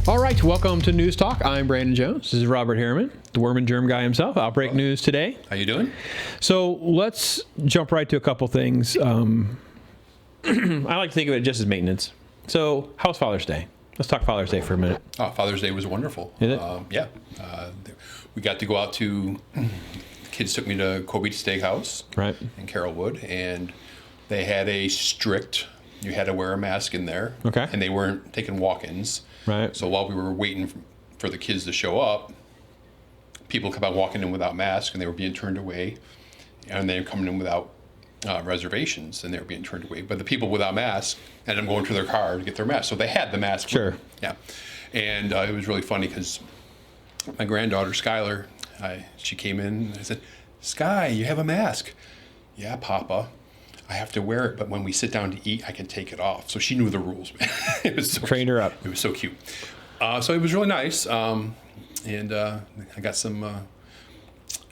All right, welcome to News Talk. I'm Brandon Jones. This is Robert Herriman, the worm and germ guy himself. Outbreak News Today. How you doing? So let's jump right to a couple things. I like to think of it just as maintenance. So how's Father's Day? Let's talk Father's Day for a minute. Oh, Father's Day was wonderful. Is it? Yeah. We got to go out to, the kids took me to Kobe Steakhouse Right. in Carrollwood, and they had a strict, you had to wear a mask in there. Okay. And they weren't taking walk-ins. Right. So while we were waiting for the kids to show up, people kept on walking in without masks, and they were being turned away. And they were coming in without reservations, and they were being turned away. But the people without masks ended up going to their car to get their mask. So they had the mask. Sure. Yeah. And it was really funny because my granddaughter, Skylar, she came in, and I said, "Sky, you have a mask." "Yeah, Papa. I have to wear it, but when we sit down to eat, I can take it off." So she knew the rules. It was so, Trained her up. It was so cute. So it was really nice. And I got some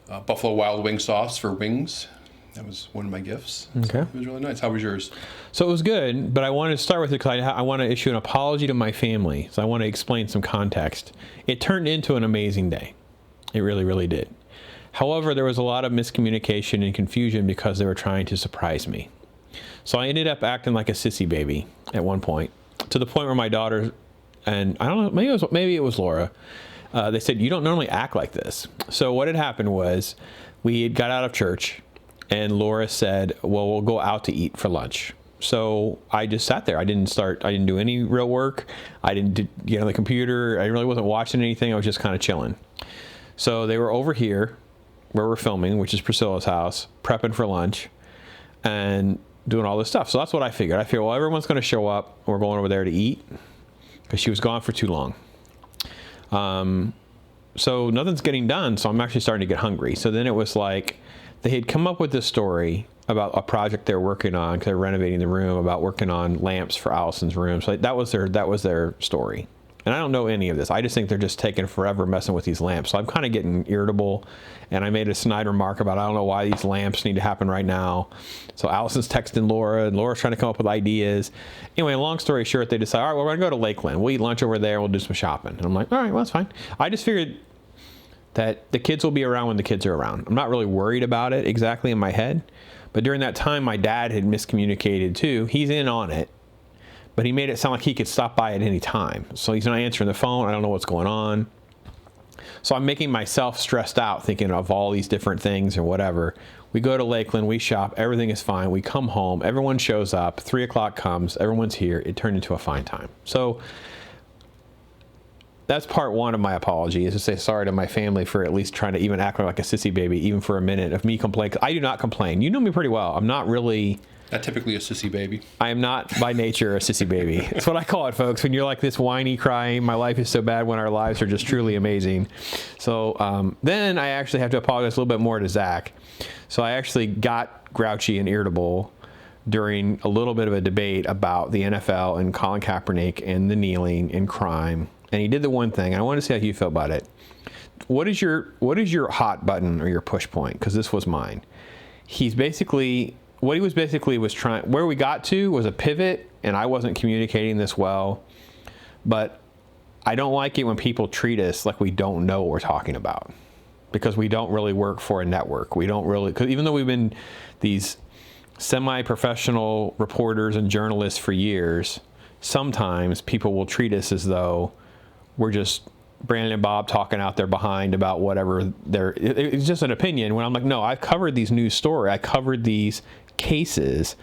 Buffalo Wild Wing sauce for wings. That was one of my gifts. Okay. So it was really nice. How was yours? So it was good, but I wanted to start with it because I want to issue an apology to my family. So I want to explain some context. It turned into an amazing day. It really, really did. However, there was a lot of miscommunication and confusion because they were trying to surprise me. So I ended up acting like a sissy baby at one point, to the point where my daughter, and I don't know, maybe it was Laura, they said, "You don't normally act like this." So what had happened was we had got out of church, and Laura said, "Well, we'll go out to eat for lunch." So I just sat there. I didn't do any real work. I didn't get on the computer. I really wasn't watching anything. I was just kind of chilling. So they were over here where we're filming, which is Priscilla's house, prepping for lunch and doing all this stuff. So that's what I figured. I figured, well, everyone's going to show up. We're going over there to eat, because she was gone for too long. So nothing's getting done. So I'm actually starting to get hungry. So then it was like they had come up with this story about a project they're working on, because they're renovating the room, about working on lamps for Allison's room. So that was their story. And I don't know any of this. I just think they're just taking forever messing with these lamps. So I'm kind of getting irritable. And I made a snide remark about, I don't know why these lamps need to happen right now. So Allison's texting Laura, and Laura's trying to come up with ideas. Anyway, long story short, they decide, all right, well, we're going to go to Lakeland. We'll eat lunch over there. We'll do some shopping. And I'm like, all right, well, that's fine. I just figured that the kids will be around when the kids are around. I'm not really worried about it exactly in my head. But during that time, my dad had miscommunicated too. He's in on it. But he made it sound like he could stop by at any time. So he's not answering the phone. I don't know what's going on. So I'm making myself stressed out, thinking of all these different things or whatever. We go to Lakeland, we shop, everything is fine. We come home, everyone shows up, 3 o'clock comes, everyone's here. It turned into a fine time. So that's part one of my apology, is to say sorry to my family for at least trying to even act like a sissy baby, even for a minute of me complaining. I do not complain. You know me pretty well. I'm not really... Not typically a sissy baby. I am not by nature a sissy baby. That's what I call it, folks. When you're like this whiny, crying, my life is so bad, when our lives are just truly amazing. So then I actually have to apologize a little bit more to Zach. So I actually got grouchy and irritable during a little bit of a debate about the NFL and Colin Kaepernick and the kneeling and crime. And he did the one thing. I want to see how you feel about it. What is your hot button or your push point? Because this was mine. What he was basically trying, where we got to was a pivot, and I wasn't communicating this well. But I don't like it when people treat us like we don't know what we're talking about, because we don't really work for a network. We don't really, because even though we've been these semi-professional reporters and journalists for years, sometimes people will treat us as though we're just Brandon and Bob talking out there behind about whatever it's just an opinion, when I'm like, no, I've covered these news stories. I covered these cases,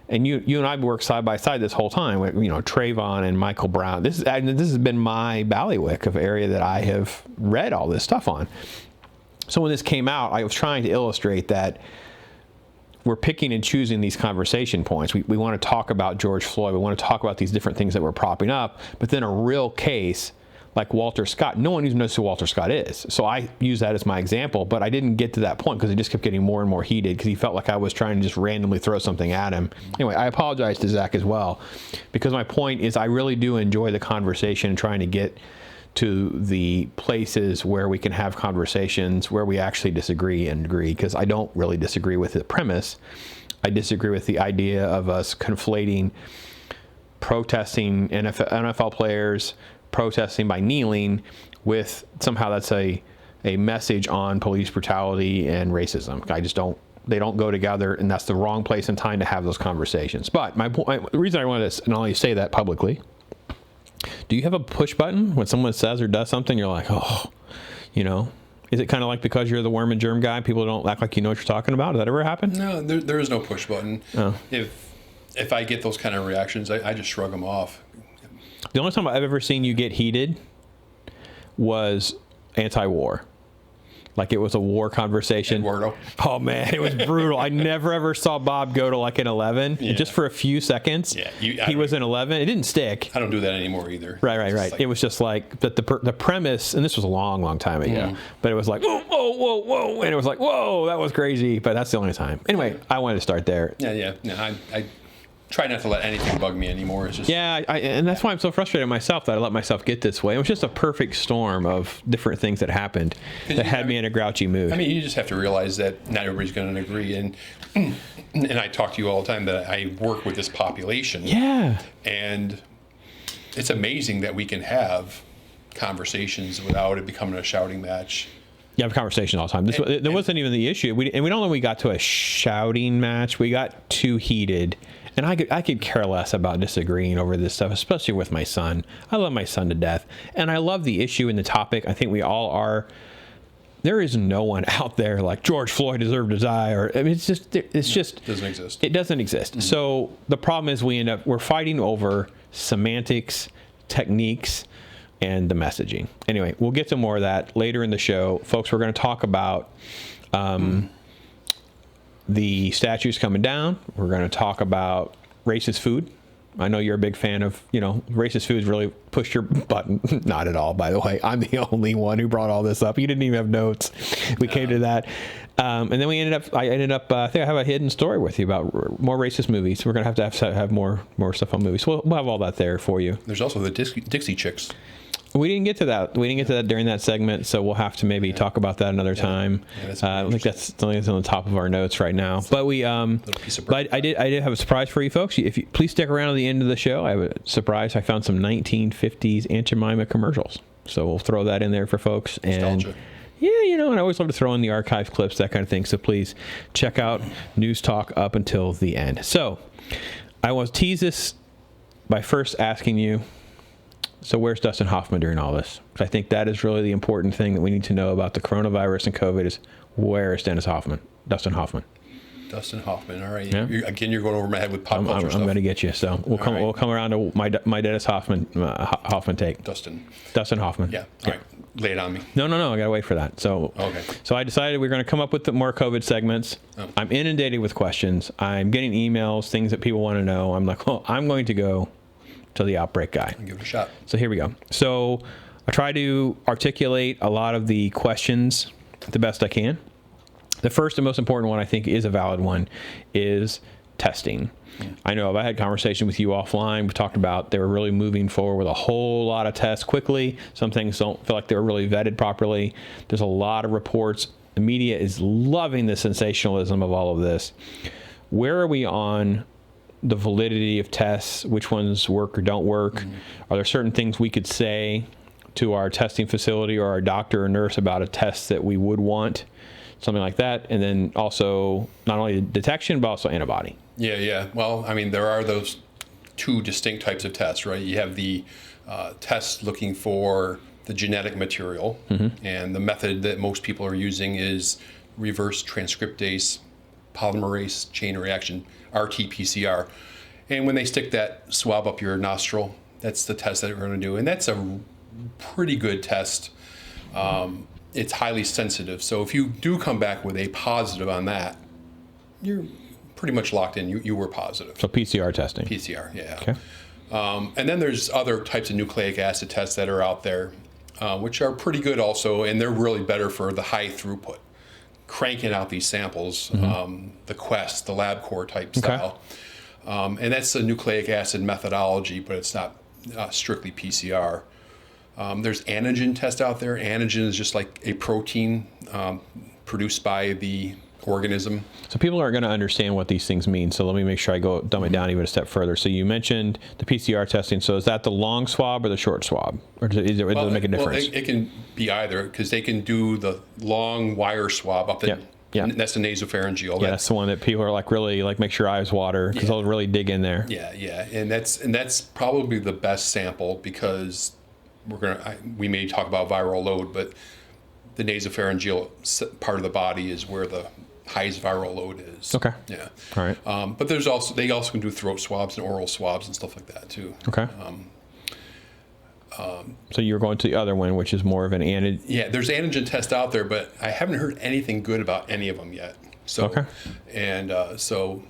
and you and I worked side by side this whole time with, Trayvon and Michael Brown. This has been my bailiwick of area that I have read all this stuff on. So when this came out, I was trying to illustrate that we're picking and choosing these conversation points. We want to talk about George Floyd. We want to talk about these different things that we're propping up, but then a real case like Walter Scott, no one even knows who Walter Scott is. So I use that as my example, but I didn't get to that point because it just kept getting more and more heated, because he felt like I was trying to just randomly throw something at him. Anyway, I apologize to Zach as well, because my point is I really do enjoy the conversation and trying to get to the places where we can have conversations where we actually disagree and agree, because I don't really disagree with the premise. I disagree with the idea of us conflating protesting NFL players, protesting by kneeling with somehow that's a message on police brutality and racism. They don't go together, and that's the wrong place and time to have those conversations. But the reason I wanted to not only say that publicly, do you have a push button when someone says or does something, you're like, oh, is it kind of like because you're the worm and germ guy, people don't act like you know what you're talking about? Does that ever happen? No, there is no push button. Oh. If I get those kind of reactions, I just shrug them off. The only time I've ever seen you get heated was anti-war. Like it was a war conversation. Eduardo. Oh man, it was brutal. I never ever saw Bob go to like an 11, just for a few seconds. Yeah, he was an 11. It didn't stick. I don't do that anymore either. Right. Like, it was just like the premise, and this was a long time ago. But it was like whoa, and it was like whoa, that was crazy. But that's the only time. Anyway, I wanted to start there. Yeah. No, I try not to let anything bug me anymore. It's just and that's why I'm so frustrated myself that I let myself get this way. It was just a perfect storm of different things that happened that had me in a grouchy mood. I mean, you just have to realize that not everybody's going to agree, and I talk to you all the time that I work with this population. Yeah, and it's amazing that we can have conversations without it becoming a shouting match. You have a conversation all the time. There wasn't even the issue. We don't know we got to a shouting match. We got too heated. And I could care less about disagreeing over this stuff, especially with my son. I love my son to death. And I love the issue and the topic. I think we all are. There is no one out there like George Floyd deserved to die. It's just doesn't exist. It doesn't exist. Mm-hmm. So the problem is we're fighting over semantics, techniques, and the messaging. Anyway, we'll get to more of that later in the show. Folks, we're going to talk about the statues coming down. We're going to talk about racist food. I know you're a big fan of, racist foods really pushed your button. Not at all, by the way. I'm the only one who brought all this up. You didn't even have notes. We came to that. And then I think I have a hidden story with you about more racist movies. We're going to have more stuff on movies. We'll have all that there for you. There's also the Dixie Chicks. We didn't get to that. During that segment, so we'll have to maybe talk about that another time. I think that's something that's on the top of our notes right now. But I did have a surprise for you folks. If you please stick around to the end of the show, I have a surprise. I found some 1950s Aunt Jemima commercials, so we'll throw that in there for folks. Nostalgia. And and I always love to throw in the archive clips, that kind of thing. So please check out News Talk up until the end. So I will tease this by first asking you. So where's Dustin Hoffman during all this? Because I think that is really the important thing that we need to know about the coronavirus and COVID is where is Dustin Hoffman? Dustin Hoffman. All right. Yeah. You're going over my head with pop culture stuff. I'm going to get you. So we'll come around to my Dennis Hoffman take. Dustin Hoffman. Yeah. All right. Lay it on me. No. I got to wait for that. So okay. So I decided we're going to come up with more COVID segments. Oh. I'm inundated with questions. I'm getting emails, things that people want to know. I'm like, I'm going to go to the Outbreak guy. Give it a shot. So here we go. So I try to articulate a lot of the questions the best I can. The first and most important one, I think, is a valid one, is testing. Yeah. I know I had a conversation with you offline. We talked about they were really moving forward with a whole lot of tests quickly. Some things don't feel like they were really vetted properly. There's a lot of reports. The media is loving the sensationalism of all of this. Where are we on the validity of tests, which ones work or don't work? Mm-hmm. Are there certain things we could say to our testing facility or our doctor or nurse about a test that we would want, something like that? And then also not only detection, but also antibody. Yeah. Well, I mean, there are those two distinct types of tests, right? You have the tests looking for the genetic material, mm-hmm. and the method that most people are using is reverse transcriptase polymerase chain reaction, RT-PCR. And when they stick that swab up your nostril, that's the test that we're going to do. And that's a pretty good test. It's highly sensitive. So if you do come back with a positive on that, you're pretty much locked in. You were positive. So PCR testing. PCR, yeah. Okay. And then there's other types of nucleic acid tests that are out there, which are pretty good also, and they're really better for the high throughput. Cranking out these samples, mm-hmm. The Quest, the LabCorp type style. And that's a nucleic acid methodology, but it's not strictly PCR. There's antigen test out there. Antigen is just like a protein produced by the organism. So people aren't going to understand what these things mean. So let me make sure I dumb it down even a step further. So you mentioned the PCR testing. So is that the long swab or the short swab? Or does it make a difference? Well, it can be either, because they can do the long wire swab up in, that's the nasopharyngeal. Yeah, that's the one that people are like really like make sure eyes water because they'll really dig in there. Yeah, and that's probably the best sample, because we may talk about viral load, but the nasopharyngeal part of the body is where the highest viral load is. Okay. Yeah. All right. But they also can do throat swabs and oral swabs and stuff like that too. Okay. So you're going to the other one, which is more of an antigen. Yeah, there's antigen test out there, but I haven't heard anything good about any of them yet. So, okay. And so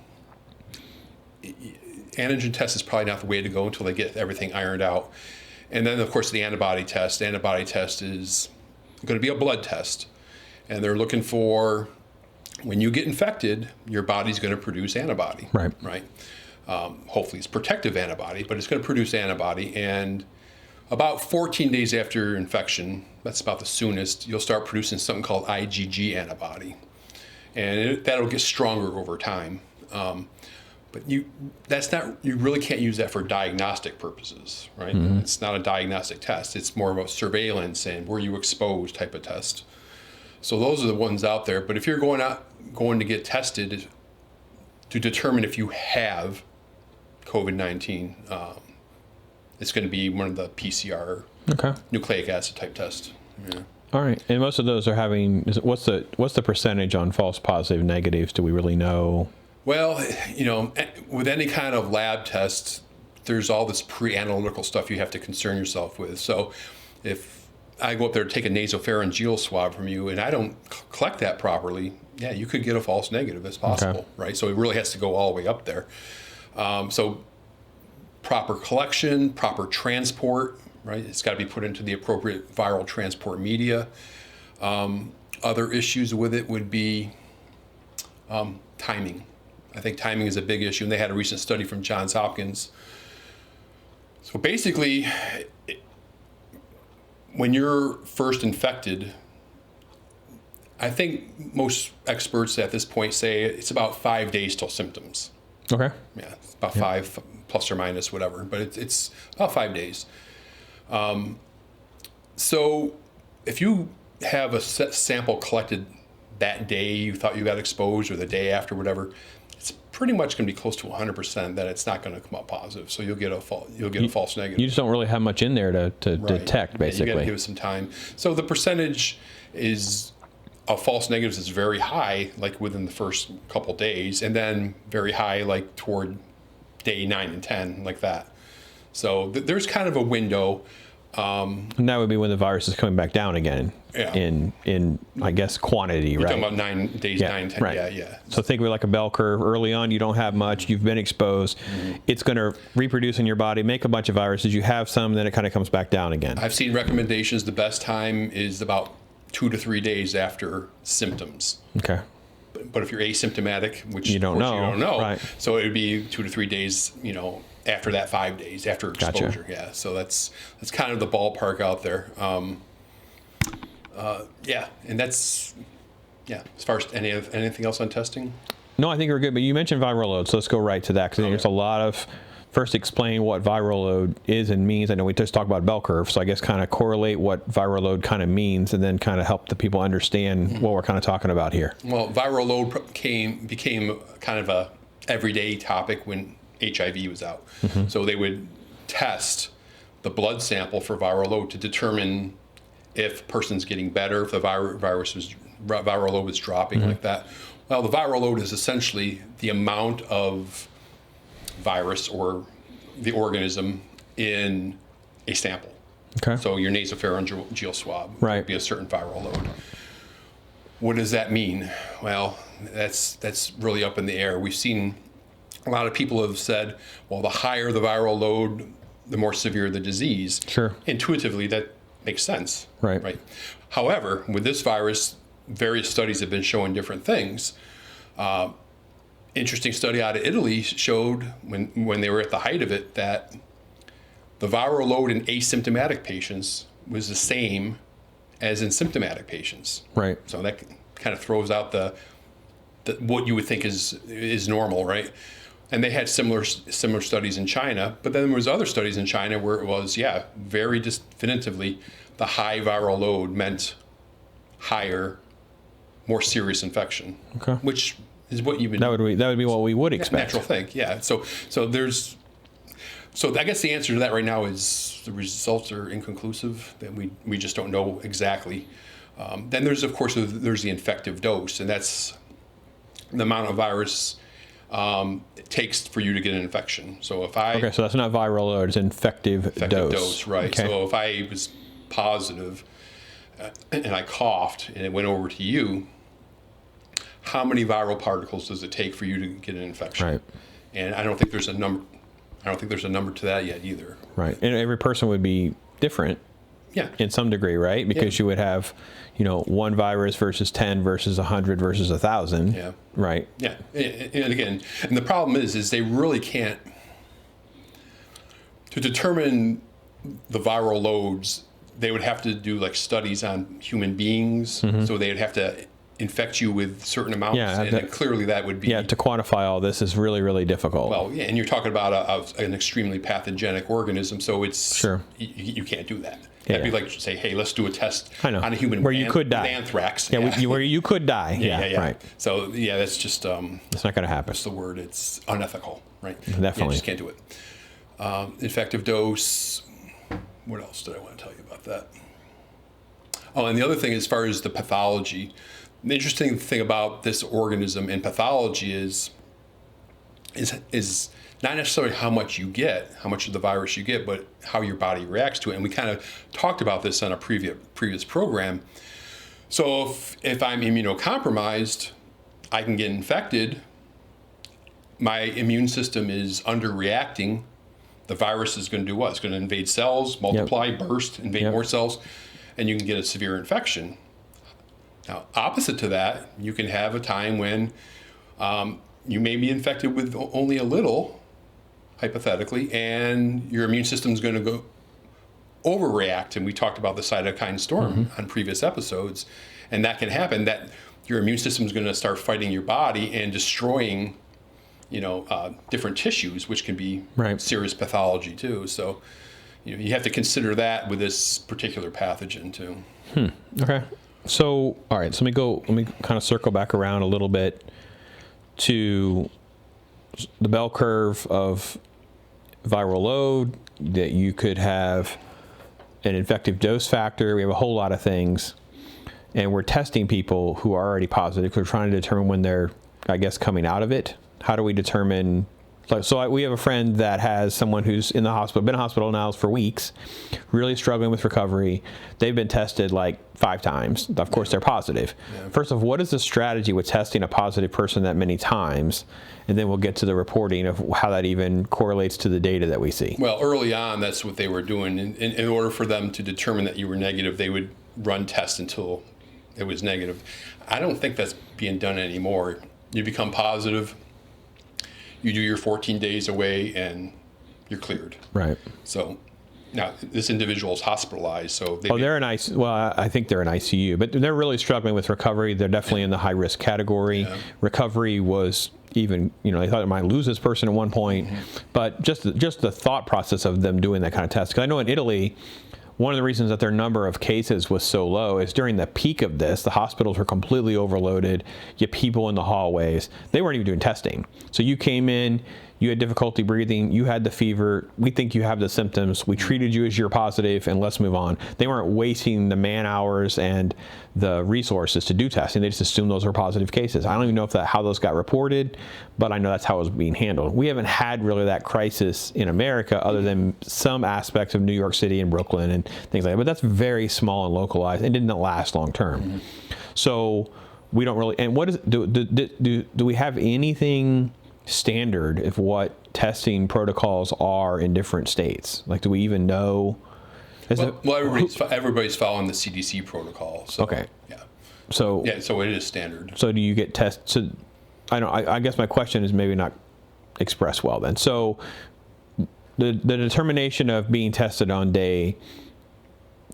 antigen test is probably not the way to go until they get everything ironed out. And then, of course, the antibody test. The antibody test is going to be a blood test. And they're looking for, when you get infected, your body's going to produce antibody. Right. Right. Hopefully it's protective antibody, but it's going to produce antibody. And about 14 days after infection, that's about the soonest, you'll start producing something called IgG antibody. And that'll get stronger over time. But you really can't use that for diagnostic purposes, right? Mm-hmm. It's not a diagnostic test. It's more of a surveillance and were you exposed type of test. So those are the ones out there. But if you're going to get tested to determine if you have COVID-19, it's going to be one of the PCR, nucleic acid type tests. Yeah. All right, and most of those are having. What's the percentage on false positive negatives? Do we really know? Well, with any kind of lab test, there's all this pre-analytical stuff you have to concern yourself with. So, if I go up there to take a nasopharyngeal swab from you and I don't collect that properly, yeah, you could get a false negative. It's possible, right? So it really has to go all the way up there. So proper collection, proper transport, right? It's got to be put into the appropriate viral transport media. Other issues with it would be timing. I think timing is a big issue, and they had a recent study from Johns Hopkins. So basically, when you're first infected, I think most experts at this point say it's about 5 days till symptoms. Okay. Yeah, it's about 5 plus or minus whatever, but it's about 5 days. So if you have a sample collected that day you thought you got exposed, or the day after, whatever, it's pretty much going to be close to 100% that it's not going to come up positive. So you'll get a false negative. You just don't really have much in there to detect, basically. You got to give it some time. So the percentage of false negatives is very high, like within the first couple days, and then very high, like toward day 9 and 10, like that. So there's kind of a window. And that would be when the virus is coming back down again in I guess, quantity, You're right? talking about 9 days, 9, 10, right. Yeah. So think of it like a bell curve. Early on, you don't have much. You've been exposed. Mm-hmm. It's going to reproduce in your body, make a bunch of viruses. You have some, then it kind of comes back down again. I've seen recommendations. The best time is about 2 to 3 days after symptoms. Okay. But if you're asymptomatic, which you don't know, right. So it would be 2 to 3 days, after that 5 days after exposure. Gotcha. Yeah. So that's kind of the ballpark out there. And that's as far as anything else on testing? No, I think we're good. But you mentioned viral load, so let's go right to that, because there's a lot of. First, explain what viral load is and means. I know we just talked about bell curve, so I guess kind of correlate what viral load kind of means, and then kind of help the people understand what we're kind of talking about here. Well, viral load became kind of a everyday topic when HIV was out. Mm-hmm. So they would test the blood sample for viral load to determine if a person's getting better, if the viral load was dropping, like that. Well, the viral load is essentially the amount of virus or the organism in a sample. Okay. So your nasopharyngeal swab would be a certain viral load. What does that mean? Well, that's really up in the air. We've seen a lot of people have said, well, the higher the viral load, the more severe the disease. Sure. Intuitively, that makes sense. Right. However, with this virus, various studies have been showing different things. Interesting study out of Italy showed when they were at the height of it that the viral load in asymptomatic patients was the same as in symptomatic patients. Right. So that kind of throws out the what you would think is normal, right? And they had similar studies in China, but then there was other studies in China where it was, very definitively, the high viral load meant higher, more serious infection. Okay. Which is what you would. That would be what we would expect. Natural thing, yeah. So I guess the answer to that right now is the results are inconclusive. That we just don't know exactly. Then there's the infective dose, and that's the amount of virus it takes for you to get an infection. So so that's not viral load; it's infective dose. Right. Okay. So if I was positive and I coughed and it went over to you, how many viral particles does it take for you to get an infection? Right. And I don't think there's a number. I don't think there's a number to that yet either. Right. And every person would be different. Yeah. In some degree, right? Because you would have, one virus versus 10 versus 100 versus 1,000. Yeah. Right. Yeah. And again, the problem is they really can't, to determine the viral loads, they would have to do like studies on human beings. Mm-hmm. So they would have to infect you with certain amounts. Yeah, and clearly that would be. Yeah, to quantify all this is really, really difficult. Well, yeah, and you're talking about an extremely pathogenic organism, so it's. Sure. You can't do that. Yeah. That'd be like to say, hey, let's do a test on a human where you could die. With anthrax. Yeah, where you could die. Yeah. Right. So, that's just... it's not going to happen. What's the word? It's unethical, right? Definitely. You just can't do it. Infective dose. What else did I want to tell you about that? Oh, and the other thing as far as the pathology, the interesting thing about this organism in pathology is not necessarily how much of the virus you get, but how your body reacts to it. And we kind of talked about this on a previous program. So if I'm immunocompromised, I can get infected. My immune system is underreacting. The virus is going to do what? It's going to invade cells, multiply, burst, invade more cells, and you can get a severe infection. Now, opposite to that, you can have a time when you may be infected with only a little, hypothetically, and your immune system is going to go overreact. And we talked about the cytokine storm on previous episodes, and that can happen. That your immune system is going to start fighting your body and destroying, different tissues, which can be serious pathology too. So, you have to consider that with this particular pathogen too. Okay. So, all right. So let me kind of circle back around a little bit to the bell curve of viral load, that you could have an infective dose factor. We have a whole lot of things, and we're testing people who are already positive. We're trying to determine when they're, I guess, coming out of it. How do we determine? So we have a friend that has someone who's in the hospital, been in hospital now for weeks, really struggling with recovery. They've been tested like 5 times. Of course, they're positive. Yeah. First of all, what is the strategy with testing a positive person that many times? And then we'll get to the reporting of how that even correlates to the data that we see. Well, early on, that's what they were doing. In order for them to determine that you were negative, they would run tests until it was negative. I don't think that's being done anymore. You become positive, you do your 14 days away, and you're cleared. Right. So now this individual is hospitalized. So they're in ICU. Well, I think they're in ICU, but they're really struggling with recovery. They're definitely in the high risk category. Yeah. Recovery was even, they thought they might lose this person at one point, but just the thought process of them doing that kind of test. Because I know in Italy, one of the reasons that their number of cases was so low is during the peak of this, the hospitals were completely overloaded. You had people in the hallways. They weren't even doing testing. So you came in, you had difficulty breathing, you had the fever, we think you have the symptoms, we treated you as you're positive, and let's move on. They weren't wasting the man hours and the resources to do testing. They just assumed those were positive cases. I don't even know how those got reported, but I know that's how it was being handled. We haven't had really that crisis in America other than some aspects of New York City and Brooklyn and things like that, but that's very small and localized and didn't last long term. So we don't really, and what is, do we have anything standard of what testing protocols are in different states? Like, do we even know? Everybody's following the CDC protocol. So, okay. Yeah. So it is standard. So do you get tests? So I guess my question is maybe not expressed well then. So the determination of being tested on day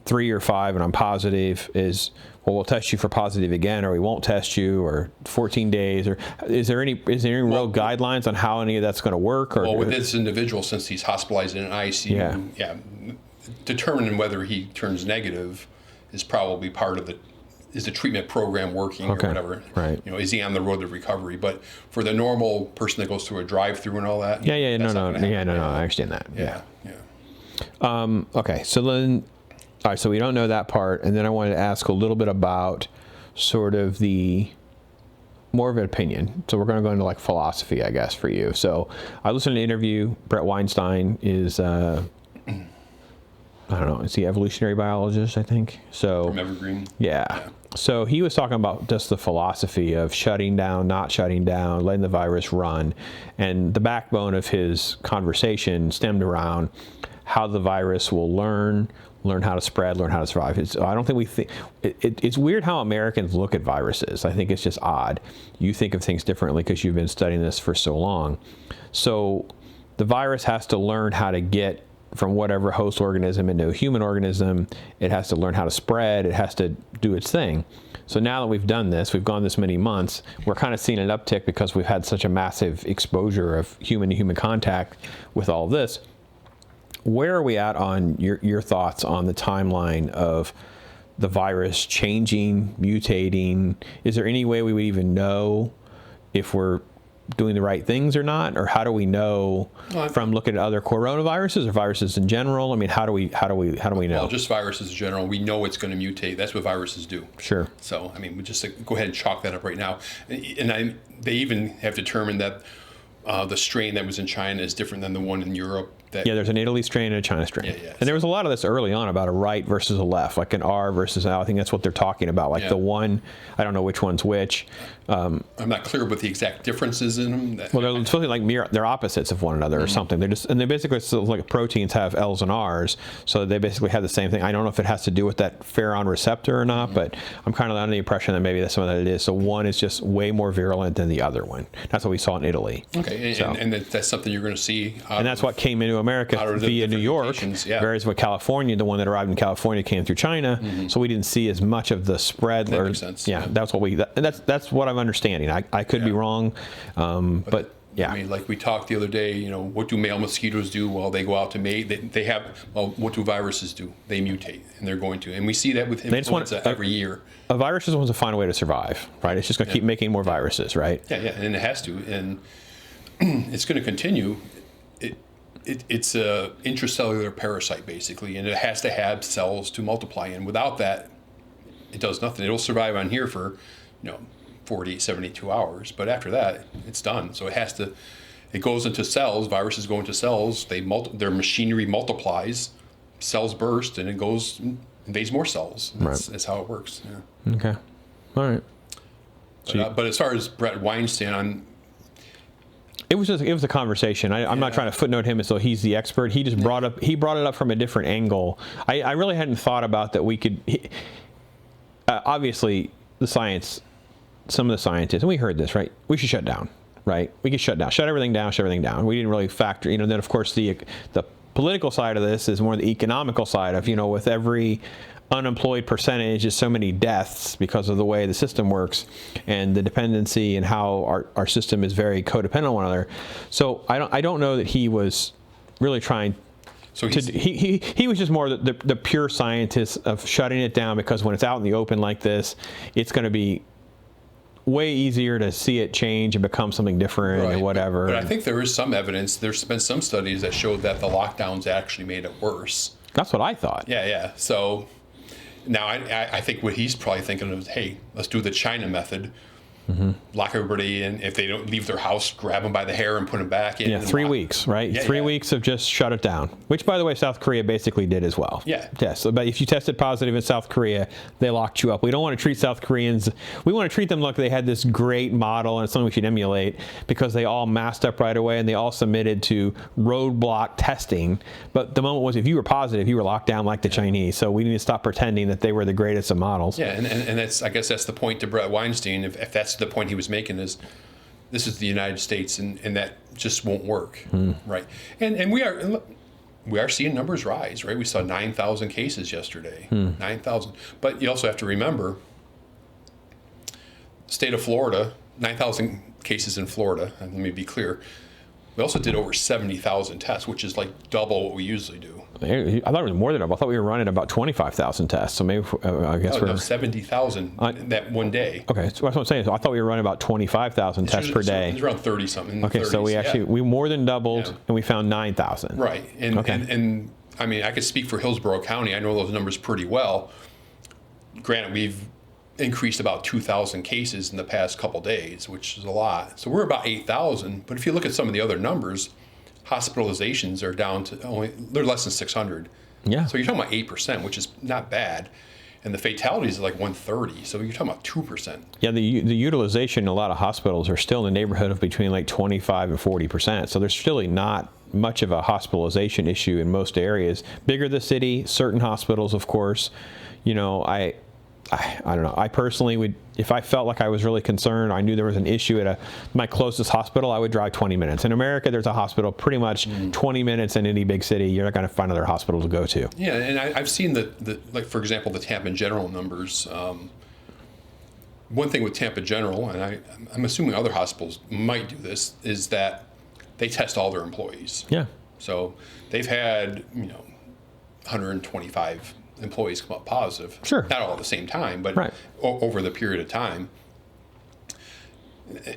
3 or 5 and I'm positive is, well, we'll test you for positive again, or we won't test you, or 14 days, or is there any real guidelines on how any of that's going to work? Or, well, with this individual, since he's hospitalized in an ICU, determining whether he turns negative is probably part of is the treatment program working or whatever? Right. Is he on the road to recovery? But for the normal person that goes through a drive-through and all that, no, I understand that. Yeah. Okay, so then, all right, so we don't know that part, and then I wanted to ask a little bit about sort of the more of an opinion. So we're going to go into like philosophy, I guess, for you. So I listened to an interview. Brett Weinstein is, I don't know, is he evolutionary biologist, I think? So From Evergreen. Yeah. So he was talking about just the philosophy of shutting down, not shutting down, letting the virus run. And the backbone of his conversation stemmed around how the virus will learn how to spread, learn how to survive. I don't think we think, it's weird how Americans look at viruses. I think it's just odd. You think of things differently because you've been studying this for so long. So the virus has to learn how to get from whatever host organism into a human organism. It has to learn how to spread. It has to do its thing. So now that we've done this, we've gone this many months, we're kind of seeing an uptick because we've had such a massive exposure of human-to-human contact with all this. Where are we at on your thoughts on the timeline of the virus changing, mutating? Is there any way we would even know if we're doing the right things or not? Or how do we know from looking at other coronaviruses or viruses in general? I mean, how do we know? Well, just viruses in general, we know it's going to mutate. That's what viruses do. Sure. So, I mean, we just go ahead and chalk that up right now. And they even have determined that the strain that was in China is different than the one in Europe. There's an Italy strain and a China strain. Yeah. And there was a lot of this early on about a right versus a left, like an R versus an L. I think that's what they're talking about. Like the one, I don't know which one's which. I'm not clear what the exact differences in them. Well, they're supposed to be like they're opposites of one another or something. They basically, so like proteins have L's and R's, so they basically have the same thing. I don't know if it has to do with that ferron receptor or not, but I'm kind of under the impression that maybe that's something that it is. So one is just way more virulent than the other one. That's what we saw in Italy. Okay, and that's something you're going to see. And that's what came into America via New York, whereas with California, the one that arrived in California came through China, so we didn't see as much of the spread. That makes sense. Yeah, that's what that's what I'm understanding. I could be wrong, but yeah. I mean, like we talked the other day, what do male mosquitoes do? Well, they go out to mate. They have, what do viruses do? They mutate, and they're going to. And we see that with influenza every year. A virus just wants to find a way to survive, right? It's just going to keep making more viruses, right? Yeah, and it has to. And it's going to continue. It's a intracellular parasite, basically, and it has to have cells to multiply. And without that, it does nothing. It'll survive on here for, 48, 72 hours, but after that, it's done. So it goes into cells. Viruses go into cells. Their machinery multiplies. Cells burst, and it invades more cells. That's how it works. Yeah. Okay. All right. But as far as Brett Weinstein, it was a conversation. I'm not trying to footnote him as though he's the expert. He just brought it up from a different angle. I really hadn't thought about that. We could obviously some of the scientists, and we heard this, right? We should shut down, right? We could shut everything down. We didn't really factor, then of course the political side of this is more the economical side of, with every unemployed percentage is so many deaths because of the way the system works and the dependency and how our system is very codependent on one another. So I don't know that he was really trying. So he was just more the pure scientist of shutting it down, because when it's out in the open like this, it's going to be way easier to see it change and become something different or whatever. But I think there is some evidence. There's been some studies that showed that the lockdowns actually made it worse. That's what I thought. Yeah. So now I think what he's probably thinking is, hey, let's do the China method. Mm-hmm. Lock everybody in. If they don't leave their house, grab them by the hair and put them back in. Yeah, 3 weeks, right? Yeah, 3 weeks of just shut it down, which, by the way, South Korea basically did as well. Yeah. So, but if you tested positive in South Korea, they locked you up. We don't want to treat South Koreans. We want to treat them like they had this great model and it's something we should emulate, because they all masked up right away and they all submitted to roadblock testing. But the moment was, if you were positive, you were locked down like the Chinese. So we need to stop pretending that they were the greatest of models. Yeah, and that's, I guess that's the point to Brett Weinstein. If that's the point he was making, is this is the United States, and that just won't work, right? And we are seeing numbers rise, right? We saw 9,000 cases yesterday, 9,000. But you also have to remember, state of Florida, 9,000 cases in Florida. And let me be clear. We also did over 70,000 tests, which is like double what we usually do. I thought it was more than double. I thought we were running about 25,000 tests. So maybe I guess we're 70,000 that one day. Okay, so that's what I'm saying. So I thought we were running about 25,000 tests per day. It's around 30 something. Okay, 30s, so we more than doubled, Yeah. and we found 9,000. Right, and, Okay. and I mean, I could speak for Hillsborough County. I know those numbers pretty well. Granted, we've increased about 2,000 cases in the past couple days, which is a lot. So we're about 8,000. But if you look at some of the other numbers, hospitalizations are down to they're less than 600. Yeah. So you're talking about 8%, which is not bad. And the fatalities are like 130. So you're talking about 2%. Yeah, the utilization in a lot of hospitals are still in the neighborhood of between like 25 and 40%. So there's really not much of a hospitalization issue in most areas. Bigger the city, certain hospitals, of course. You know, I don't know. I personally would, if I felt like I was really concerned, I knew there was an issue at my closest hospital, I would drive 20 minutes. In America, there's a hospital pretty much 20 minutes in any big city. You're not going to find another hospital to go to. Yeah, and I've seen like, for example, the Tampa General numbers. One thing with Tampa General, and I'm assuming other hospitals might do this, is that they test all their employees. Yeah. So they've had, 125 employees come up positive. Sure. Not all at the same time, but right. Over the period of time.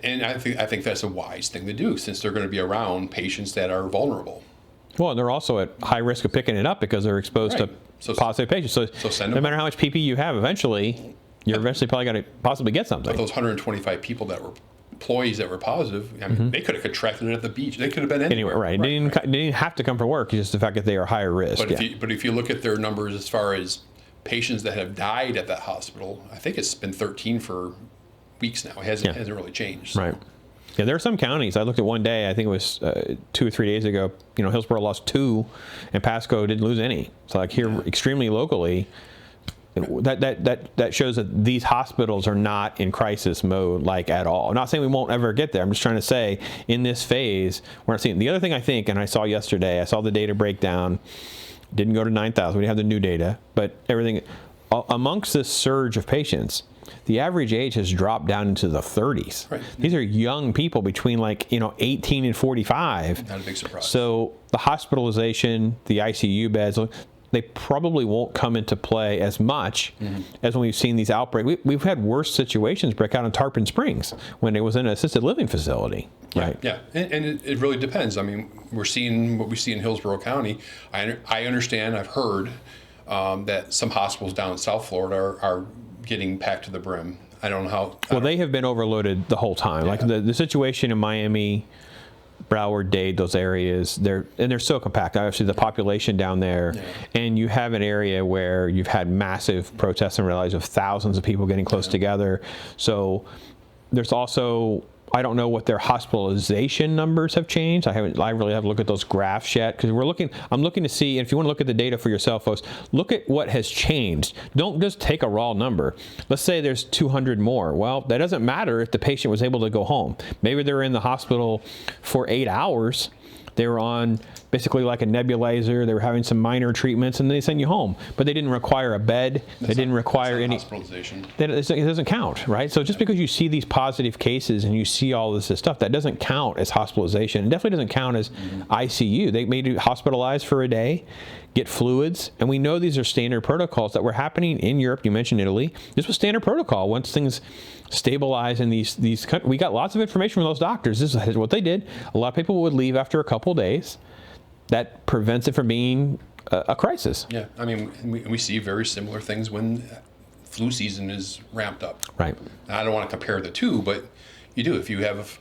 And I think that's a wise thing to do, since they're going to be around patients that are vulnerable. Well, and they're also at high risk of picking it up because they're exposed Right. to positive patients. So no matter how much PPE you have, eventually, you're eventually probably going to possibly get something. But those 125 people that were employees that were positive, I mean, they could have contracted it at the beach. They could have been anywhere. Right. They didn't have to come from work. It's just the fact that they are higher risk. But if you look at their numbers as far as patients that have died at that hospital, I think it's been 13 for weeks now. It hasn't really changed. So. Right. Yeah, there are some counties. I looked at one day, I think it was 2 or 3 days ago, Hillsborough lost 2 and Pasco didn't lose any. So like here extremely locally, that shows that these hospitals are not in crisis mode like at all. I'm not saying we won't ever get there. I'm just trying to say in this phase, we're not seeing. The other thing I think, and I saw yesterday, I saw the data breakdown, didn't go to 9,000. We didn't have the new data, but everything amongst this surge of patients, the average age has dropped down into the 30s. Right. These are young people between 18 and 45. Not a big surprise. So the hospitalization, the ICU beds, they probably won't come into play as much as when we've seen these outbreaks. We've had worse situations break out in Tarpon Springs when it was in an assisted living facility. Right. Yeah, and it really depends. I mean, we're seeing what we see in Hillsborough County. I understand, I've heard that some hospitals down in South Florida are getting packed to the brim. I don't know how. Well, they have been overloaded the whole time. Yeah. Like the situation in Miami, Broward, Dade, those areas, they're so compact. Obviously, the population down there, and you have an area where you've had massive protests and rallies of thousands of people getting close together. So there's also, I don't know what their hospitalization numbers have changed. I really haven't looked at those graphs yet because I'm looking to see, and if you want to look at the data for yourself, folks, look at what has changed. Don't just take a raw number. Let's say there's 200 more. Well, that doesn't matter if the patient was able to go home. Maybe they were in the hospital for 8 hours. They were on basically like a nebulizer. They were having some minor treatments, and they send you home. But they didn't require a bed. They didn't require any hospitalization. It doesn't count, right? So just because you see these positive cases and you see all this stuff, that doesn't count as hospitalization. It definitely doesn't count as ICU. They may be hospitalized for a day, get fluids, and we know these are standard protocols that were happening in Europe. You mentioned Italy. This was standard protocol. Once things stabilize in these we got lots of information from those doctors. This is what they did. A lot of people would leave after a couple days. That prevents it from being a crisis. Yeah, I mean, we see very similar things when flu season is ramped up. Right. I don't want to compare the two, but you do. If you have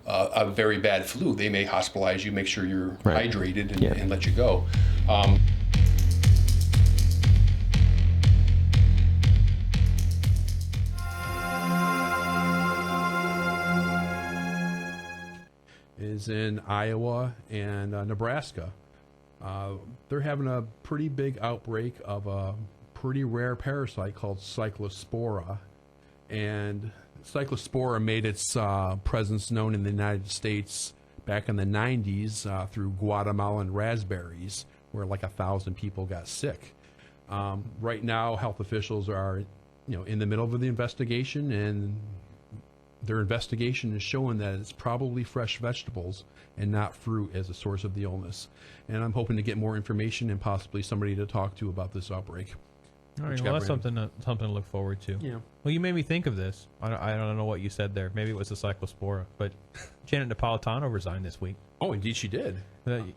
a very bad flu, they may hospitalize you, make sure you're hydrated, and let you go. Is in Iowa and Nebraska. They're having a pretty big outbreak of a pretty rare parasite called Cyclospora. And Cyclospora made its presence known in the United States back in the 90s through Guatemalan raspberries, where like 1,000 people got sick. Right now, health officials are in the middle of the investigation, and their investigation is showing that it's probably fresh vegetables and not fruit as a source of the illness. And I'm hoping to get more information and possibly somebody to talk to about this outbreak. All right, which well, got that's ran. something to look forward to. Yeah. Well, you made me think of this. I don't know what you said there. Maybe it was the cyclospora, but Janet Napolitano resigned this week. Oh, indeed she did.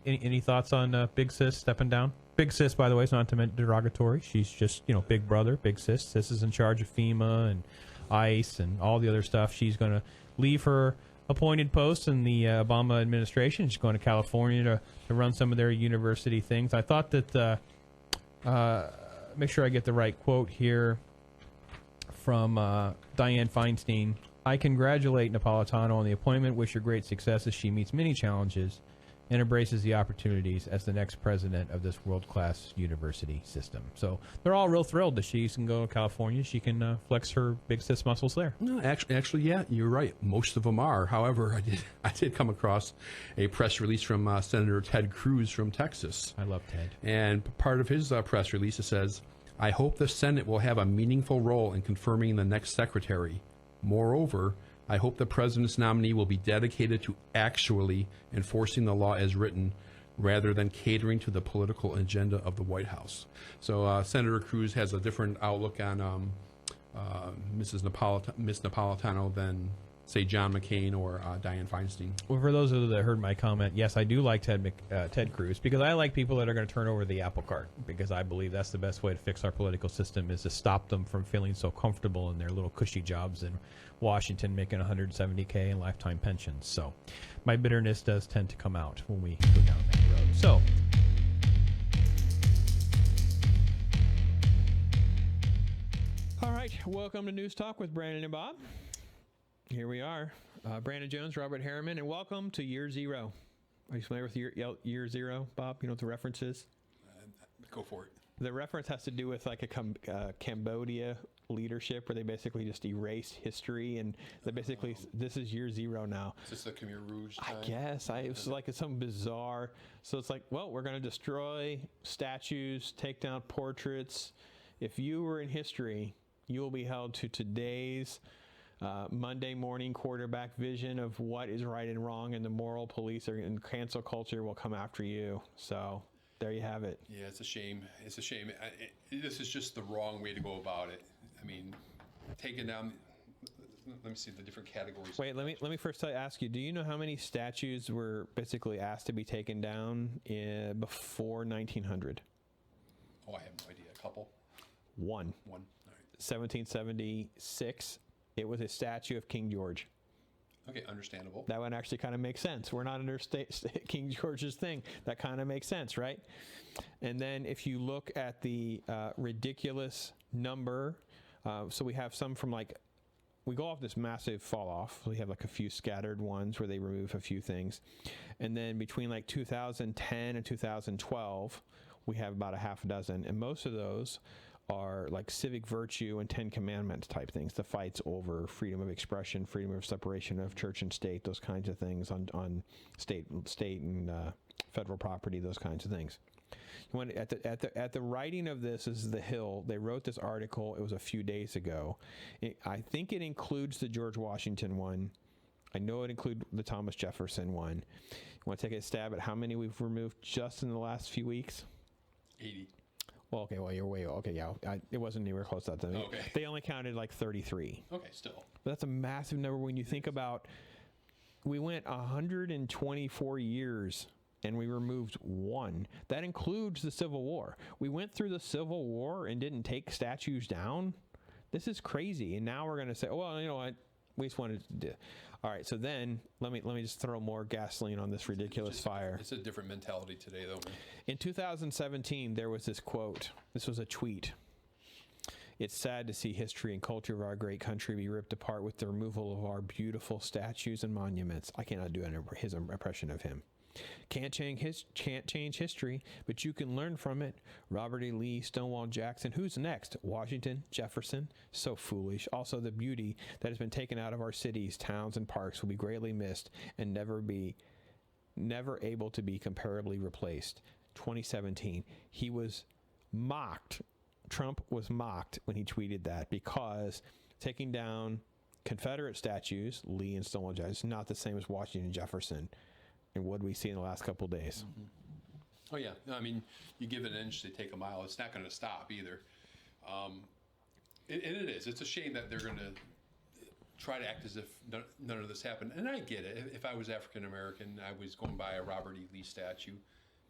Any thoughts on Big Sis stepping down? Big Sis, by the way, is not meant derogatory. She's just, Big Brother, Big Sis. Sis is in charge of FEMA and ICE and all the other stuff. She's going to leave her appointed post in the Obama administration. She's going to California to run some of their university things. I thought that, make sure I get the right quote here from Dianne Feinstein. I congratulate Napolitano on the appointment, wish her great success as she meets many challenges and embraces the opportunities as the next president of this world-class university system. So they're all real thrilled that she can go to California. She can flex her Big Sis muscles there. No, actually, yeah, you're right. Most of them are. However, I did come across a press release from Senator Ted Cruz from Texas. I love Ted. And part of his press release, it says, I hope the Senate will have a meaningful role in confirming the next secretary. Moreover, I hope the president's nominee will be dedicated to actually enforcing the law as written rather than catering to the political agenda of the White House. So Senator Cruz has a different outlook on Miss Napolitano than, say, John McCain or Dianne Feinstein. Well, for those of you that heard my comment, yes, I do like Ted Cruz because I like people that are going to turn over the apple cart because I believe that's the best way to fix our political system is to stop them from feeling so comfortable in their little cushy jobs in Washington making $170K in lifetime pensions. So my bitterness does tend to come out when we go down that road. So all right, welcome to News Talk with Brandon and Bob. Here we are. Brandon Jones, Robert Herriman, and welcome to Year Zero. Are you familiar with year Zero, Bob? You know what the reference is? Go for it. The reference has to do with like a Cambodia leadership where they basically just erased history and they basically, this is Year Zero now. Is this the Khmer Rouge time? I guess. It was like it's something bizarre. So it's like, well, we're going to destroy statues, take down portraits. If you were in history, you will be held to today's Monday morning quarterback vision of what is right and wrong, and the moral police and cancel culture will come after you. So there you have it. Yeah, it's a shame. It's a shame. This is just the wrong way to go about it. I mean, taking down. Let me see the different categories. Wait, let me first ask you. Do you know how many statues were basically asked to be taken down before 1900? Oh, I have no idea. A couple. One. All right. 1776. It was a statue of King George. Okay, understandable. That one actually kind of makes sense. We're not under King George's thing. That kind of makes sense, right? And then if you look at the ridiculous number, so we have some from we go off this massive fall off. We have like a few scattered ones where they remove a few things. And then between 2010 and 2012, we have about a half a dozen. And most of those are like civic virtue and 10 commandments type things, the fights over freedom of expression, freedom of separation of church and state, those kinds of things on state and federal property, those kinds of things. You want at the writing of this is The Hill. They wrote this article. It was a few days ago. I think it includes the George Washington one. I know it includes the Thomas Jefferson one. You want to take a stab at how many we've removed just in the last few weeks? 80. Well, okay, well, you're way, okay, yeah. It wasn't anywhere close to that. Okay. They only counted 33. Okay, still. But that's a massive number when you think about, we went 124 years and we removed one. That includes the Civil War. We went through the Civil War and didn't take statues down. This is crazy. And now we're going to say, oh, well, you know what? We just wanted to do. All right, so then let me just throw more gasoline on this ridiculous fire. It's a different mentality today, though. In 2017, there was this quote. This was a tweet. It's sad to see history and culture of our great country be ripped apart with the removal of our beautiful statues and monuments. I cannot do his impression of him. Can't change history, but you can learn from it. Robert E. Lee, Stonewall Jackson. Who's next? Washington, Jefferson. So foolish. Also, the beauty that has been taken out of our cities, towns, and parks will be greatly missed and never able to be comparably replaced. 2017. He was mocked. Trump was mocked when he tweeted that because taking down Confederate statues, Lee and Stonewall Jackson, is not the same as Washington, Jefferson. And what do we see in the last couple of days? Mm-hmm. Oh, yeah. I mean, you give it an inch, they take a mile. It's not going to stop either. And it is. It's a shame that they're going to try to act as if none of this happened. And I get it. If I was African American, I was going by a Robert E. Lee statue,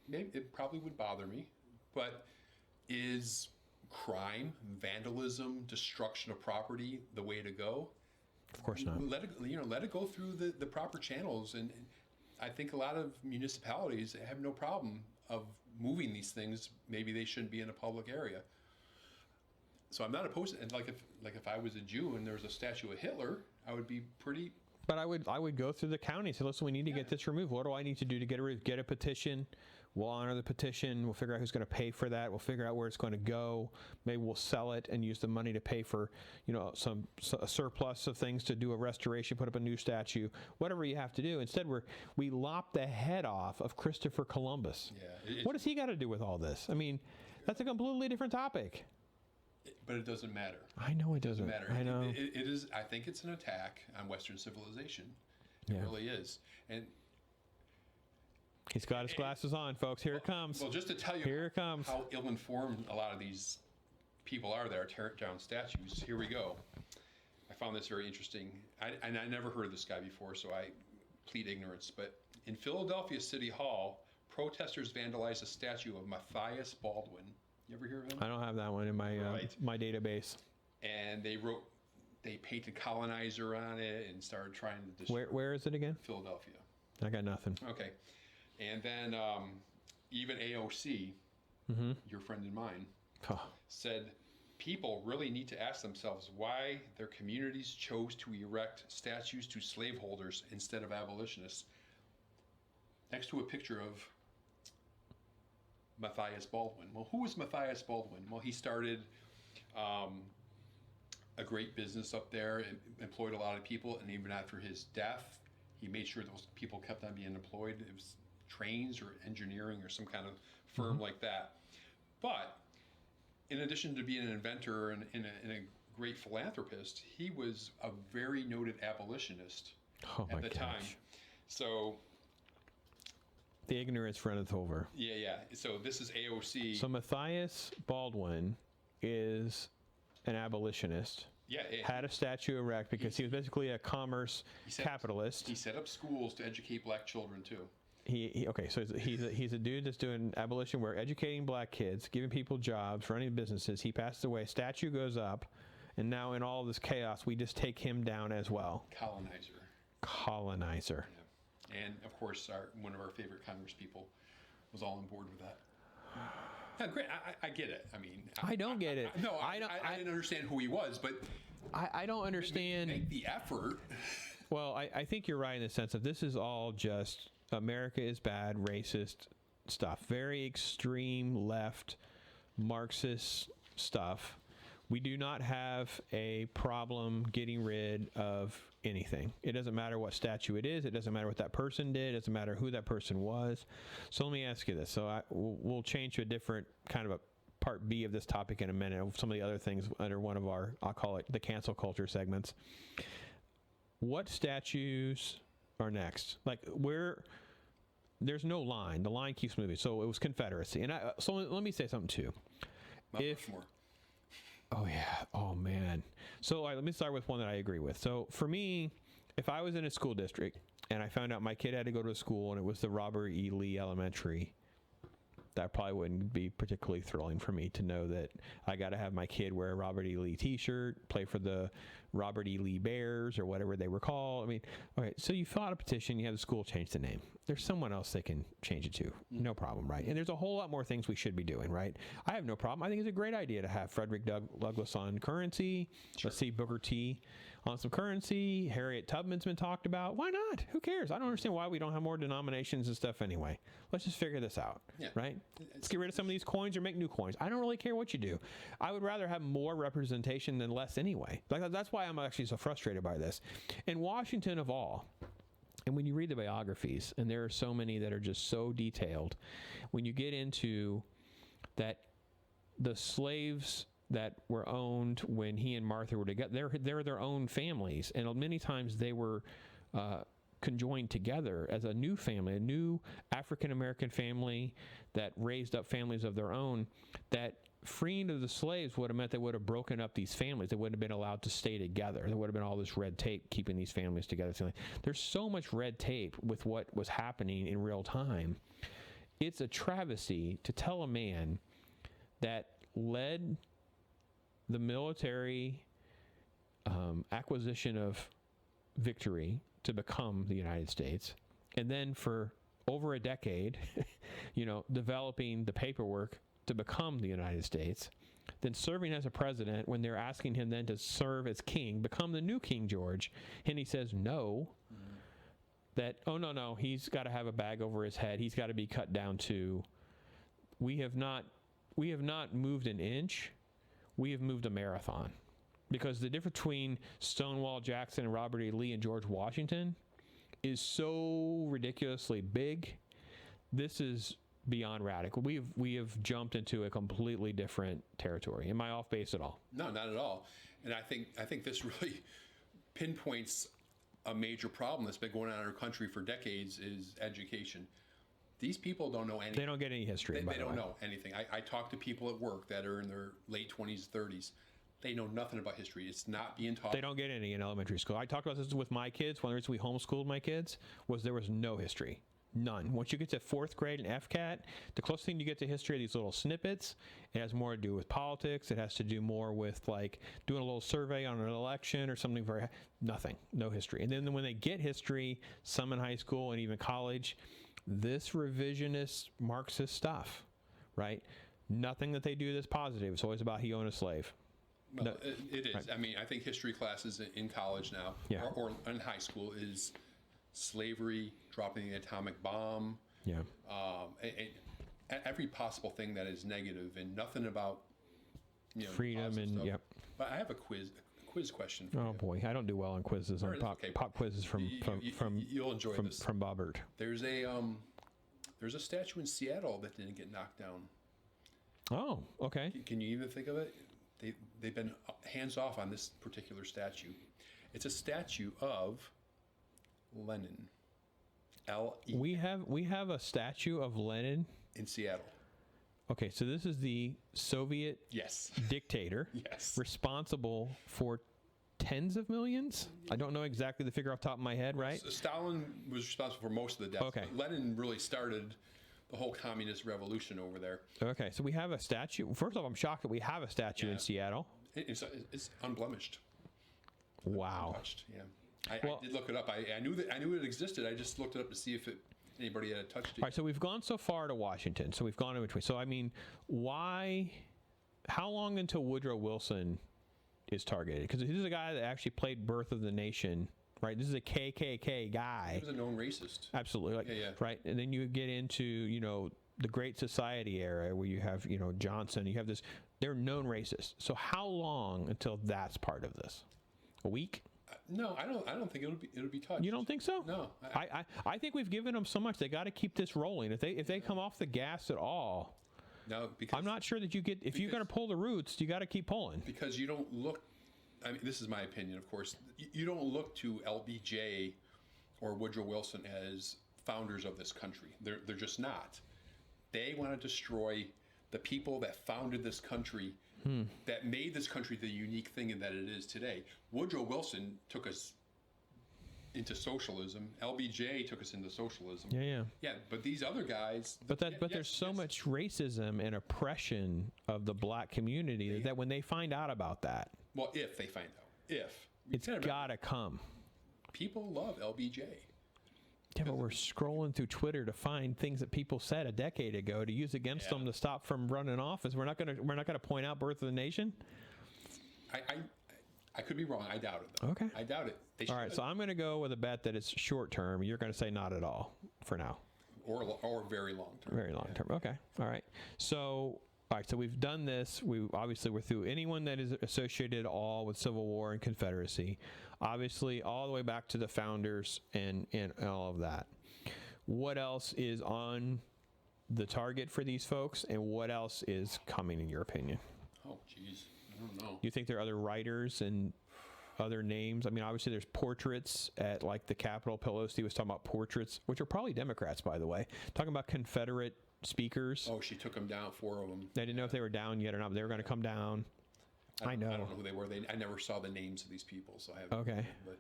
maybe it probably would bother me. But is crime, vandalism, destruction of property the way to go? Of course not. Let it go through the proper channels. And I think a lot of municipalities have no problem of moving these things. Maybe they shouldn't be in a public area. So I'm not opposed to it. And if I was a Jew and there was a statue of Hitler, I would be pretty. But I would go through the county and say, listen, we need to get this removed. What do I need to do to get a petition? We'll honor the petition. We'll figure out who's going to pay for that. We'll figure out where it's going to go. Maybe we'll sell it and use the money to pay for, a surplus of things to do a restoration, put up a new statue, whatever you have to do. Instead, we lop the head off of Christopher Columbus. Yeah. What does he got to do with all this? I mean, that's a completely different topic. But it doesn't matter. I know it doesn't matter. I know. It is. I think it's an attack on Western civilization. It really is. And he's got his glasses on, folks. Here it comes. Well, just to tell you Here it comes. how ill-informed a lot of these people are that are tearing down statues. Here we go. I found this very interesting. I never heard of this guy before, so I plead ignorance. But in Philadelphia City Hall, protesters vandalized a statue of Matthias Baldwin. You ever hear of him? I don't have that one in my my database. And they painted colonizer on it and started trying to destroy. Where is it again? Philadelphia. I got nothing. Okay. And then even AOC, your friend and mine, said people really need to ask themselves why their communities chose to erect statues to slaveholders instead of abolitionists. Next to a picture of Matthias Baldwin. Well, who was Matthias Baldwin? Well, he started a great business up there, and employed a lot of people, and even after his death, he made sure those people kept on being employed. It was trains or engineering or some kind of firm like that. But in addition to being an inventor and a great philanthropist, he was a very noted abolitionist at the time. So the ignorance runneth over. Yeah. So this is AOC. So Matthias Baldwin is an abolitionist. Yeah. Had a statue erect because he was basically a commerce capitalist. He set up schools to educate black children too. Okay, so he's a dude that's doing abolition work, educating black kids, giving people jobs, running businesses. He passes away. Statue goes up, and now in all this chaos, we just take him down as well. Colonizer. Yeah. And of course, one of our favorite Congress people was all on board with that. Yeah, great. I get it. I mean, I don't get it. No, I didn't understand who he was, but I don't understand. Make the effort. Well, I think you're right in the sense that this is all just America is bad, racist stuff, very extreme left, Marxist stuff. We do not have a problem getting rid of anything. It doesn't matter what statue it is. It doesn't matter what that person did. It doesn't matter who that person was. So let me ask you this. So we'll change to a different kind of a part B of this topic in a minute, of some of the other things under one of our, I'll call it the cancel culture segments. What statues are next? Like there's no line. The line keeps moving. So it was Confederacy. And so let me say something too. Oh yeah. Oh man. So let me start with one that I agree with. So for me, if I was in a school district and I found out my kid had to go to a school and it was the Robert E. Lee Elementary, that probably wouldn't be particularly thrilling for me to know that I got to have my kid wear a Robert E. Lee t-shirt, play for the Robert E. Lee Bears or whatever they were called. I mean, okay, so you fill out a petition, you have the school change the name. There's someone else they can change it to. No problem, right? And there's a whole lot more things we should be doing, right? I have no problem. I think it's a great idea to have Frederick Douglass on currency. Sure. Let's see Booker T on some currency. Harriet Tubman's been talked about. Why not? Who cares? I don't understand why we don't have more denominations and stuff anyway. Let's just figure this out, right? Let's get rid of some of these coins or make new coins. I don't really care what you do. I would rather have more representation than less anyway. Like that's why I'm actually so frustrated by this. In Washington of all, and when you read the biographies, and there are so many that are just so detailed, when you get into that the slaves that were owned when he and Martha were together. They're their own families, and many times they were conjoined together as a new family, a new African-American family that raised up families of their own. That freeing of the slaves would have meant they would have broken up these families. They wouldn't have been allowed to stay together. There would have been all this red tape keeping these families together. There's so much red tape with what was happening in real time. It's a travesty to tell a man that led the military acquisition of victory to become the United States, and then for over a decade, developing the paperwork to become the United States, then serving as a president when they're asking him then to serve as king, become the new King George, and he says no, that, oh, no, he's got to have a bag over his head, he's got to be cut down to, we have not moved an inch, we have moved a marathon. Because the difference between Stonewall Jackson and Robert E. Lee and George Washington is so ridiculously big. This is beyond radical. We have jumped into a completely different territory. Am I off base at all? No, not at all. And I think this really pinpoints a major problem that's been going on in our country for decades is education. These people don't know anything. They don't get any history. They don't know anything. I talk to people at work that are in their late 20s, 30s. They know nothing about history. It's not being taught. They don't get any in elementary school. I talked about this with my kids. One of the reasons we homeschooled my kids was there was no history. None. Once you get to 4th grade and FCAT, the closest thing you get to history are these little snippets. It has more to do with politics. It has to do more with like doing a little survey on an election or something. Nothing. No history. And then when they get history, some in high school and even college, this revisionist Marxist stuff, right? Nothing that they do that's positive. It's always about he owned a slave. Well, no, it is. Right. I mean, I think history classes in college now, or in high school, is slavery, dropping the atomic bomb, every possible thing that is negative, and nothing about freedom and stuff. But I have a quiz question for you. Oh boy, I don't do well on quizzes. On pop quizzes from you'll enjoy this. From Bobbert. There's a statue in Seattle that didn't get knocked down. Oh, okay. Can you even think of it? They've been hands off on this particular statue. It's a statue of Lenin. L-E-N. We have a statue of Lenin in Seattle. Okay, so this is the Soviet dictator responsible for tens of millions. I don't know exactly the figure off the top of my head, right? Stalin was responsible for most of the deaths. Okay. But Lenin really started the whole communist revolution over there. Okay, so we have a statue. First off, I'm shocked that we have a statue in Seattle. It's unblemished. Wow. Untouched, yeah. I did look it up. I knew it existed. I just looked it up to see if anybody had touched it. All right, so we've gone so far to Washington. So we've gone in between. So, I mean, how long until Woodrow Wilson is targeted? Because this is a guy that actually played Birth of the Nation, right? This is a KKK guy. He was a known racist. Absolutely. Right? And then you get into, the Great Society era where you have, Johnson. You have this. They're known racists. So how long until that's part of this? A week? No, I don't think it'll be touched. You don't think so? No. I think we've given them so much. They got to keep this rolling. If they come off the gas at all, no, because I'm not sure that you're going to pull the roots, you got to keep pulling. Because you don't look. I mean, this is my opinion, of course. You don't look to LBJ or Woodrow Wilson as founders of this country. They're just not. They want to destroy the people that founded this country, that made this country the unique thing that it is today. Woodrow Wilson took us into socialism. LBJ took us into socialism. Yeah, but these other guys. But there's so much racism and oppression of the black community that when they find out about that. Well, if they find out. It's got to come. People love LBJ. Yeah, but we're scrolling through Twitter to find things that people said a decade ago to use against them to stop from running office. We're not gonna point out Birth of the Nation. I could be wrong. I doubt it, though. Okay. I doubt it. All right, so I'm going to go with a bet that it's short term. You're going to say not at all for now. Or very long term. Very long term. Okay. All right. So we've done this. We're through anyone that is associated at all with Civil War and Confederacy. Obviously, all the way back to the founders and all of that. What else is on the target for these folks, and what else is coming, in your opinion? Oh, geez. don't know. You think there are other writers and other names? I mean, obviously there's portraits at like the Capitol. Pelosi was talking about portraits, which are probably Democrats, by the way, talking about Confederate speakers. Oh, she took them down, 4 of them. They didn't know if they were down yet or not, but they were going to come down. I know. I don't know who they were. I never saw the names of these people, so I haven't. Okay. But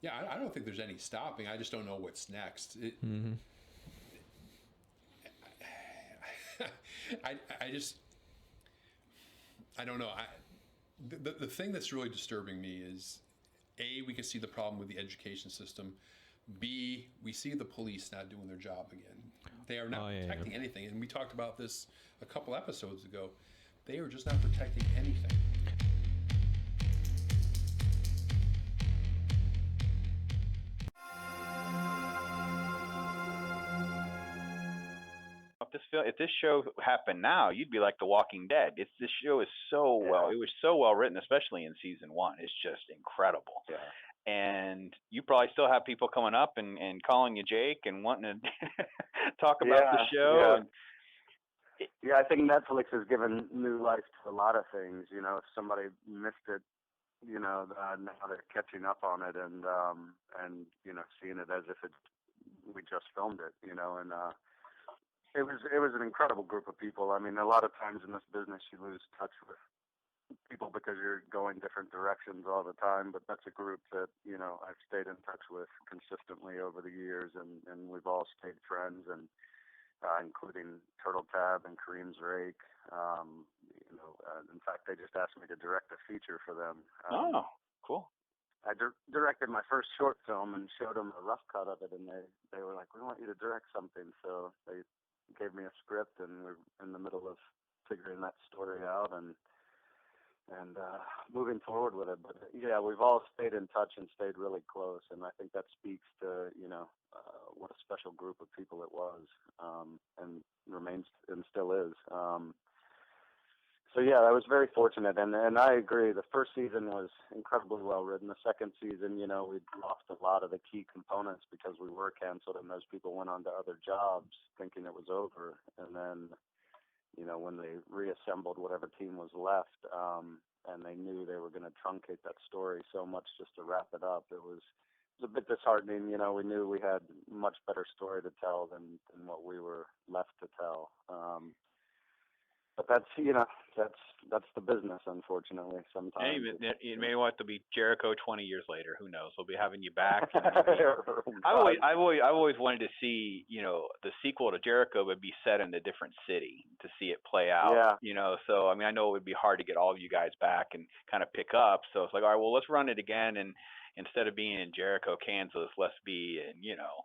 yeah, I don't think there's any stopping. I just don't know what's next. I don't know. The thing that's really disturbing me is, A, we can see the problem with the education system. B, we see the police not doing their job again. They are not protecting anything. And we talked about this a couple episodes ago. They are just not protecting anything. If this show happened now, you'd be like The Walking Dead. This show is so well. It was so well written, especially in season 1. It's just incredible. Yeah. And you probably still have people coming up and calling you Jake and wanting to talk about the show. Yeah, I think Netflix has given new life to a lot of things. You know, if somebody missed it, you know, now they're catching up on it and you know, seeing it as if we just filmed it. You know, and it was an incredible group of people. I mean, a lot of times in this business you lose touch with people because you're going different directions all the time, but that's a group that, you know, I've stayed in touch with consistently over the years, and we've all stayed friends, and including Turtle Tab and Kareem's Rake. You know, in fact, they just asked me to direct a feature for them. Oh, cool. I directed my first short film and showed them a rough cut of it, and they were like, "We want you to direct something." So they gave me a script, and we're in the middle of figuring that story out and moving forward with it. But yeah, we've all stayed in touch and stayed really close, and I think that speaks to, you know, what a special group of people it was, and remains and still is. So yeah, I was very fortunate, and I agree. The first season was incredibly well written. The second season, you know, we lost a lot of the key components because we were canceled, and those people went on to other jobs thinking it was over. And then, you know, when they reassembled whatever team was left, and they knew they were going to truncate that story so much just to wrap it up, it was a bit disheartening. You know, we knew we had much better story to tell than what we were left to tell. But that's, you know, that's the business, unfortunately. Sometimes you may want to be Jericho 20 years later. Who knows? We'll be having you back. I've always wanted to see, you know, the sequel to Jericho would be set in a different city to see it play out. Yeah. You know, so I mean, I know it would be hard to get all of you guys back and kind of pick up. So it's like, all right, well, let's run it again, and instead of being in Jericho, Kansas, let's be in, you know,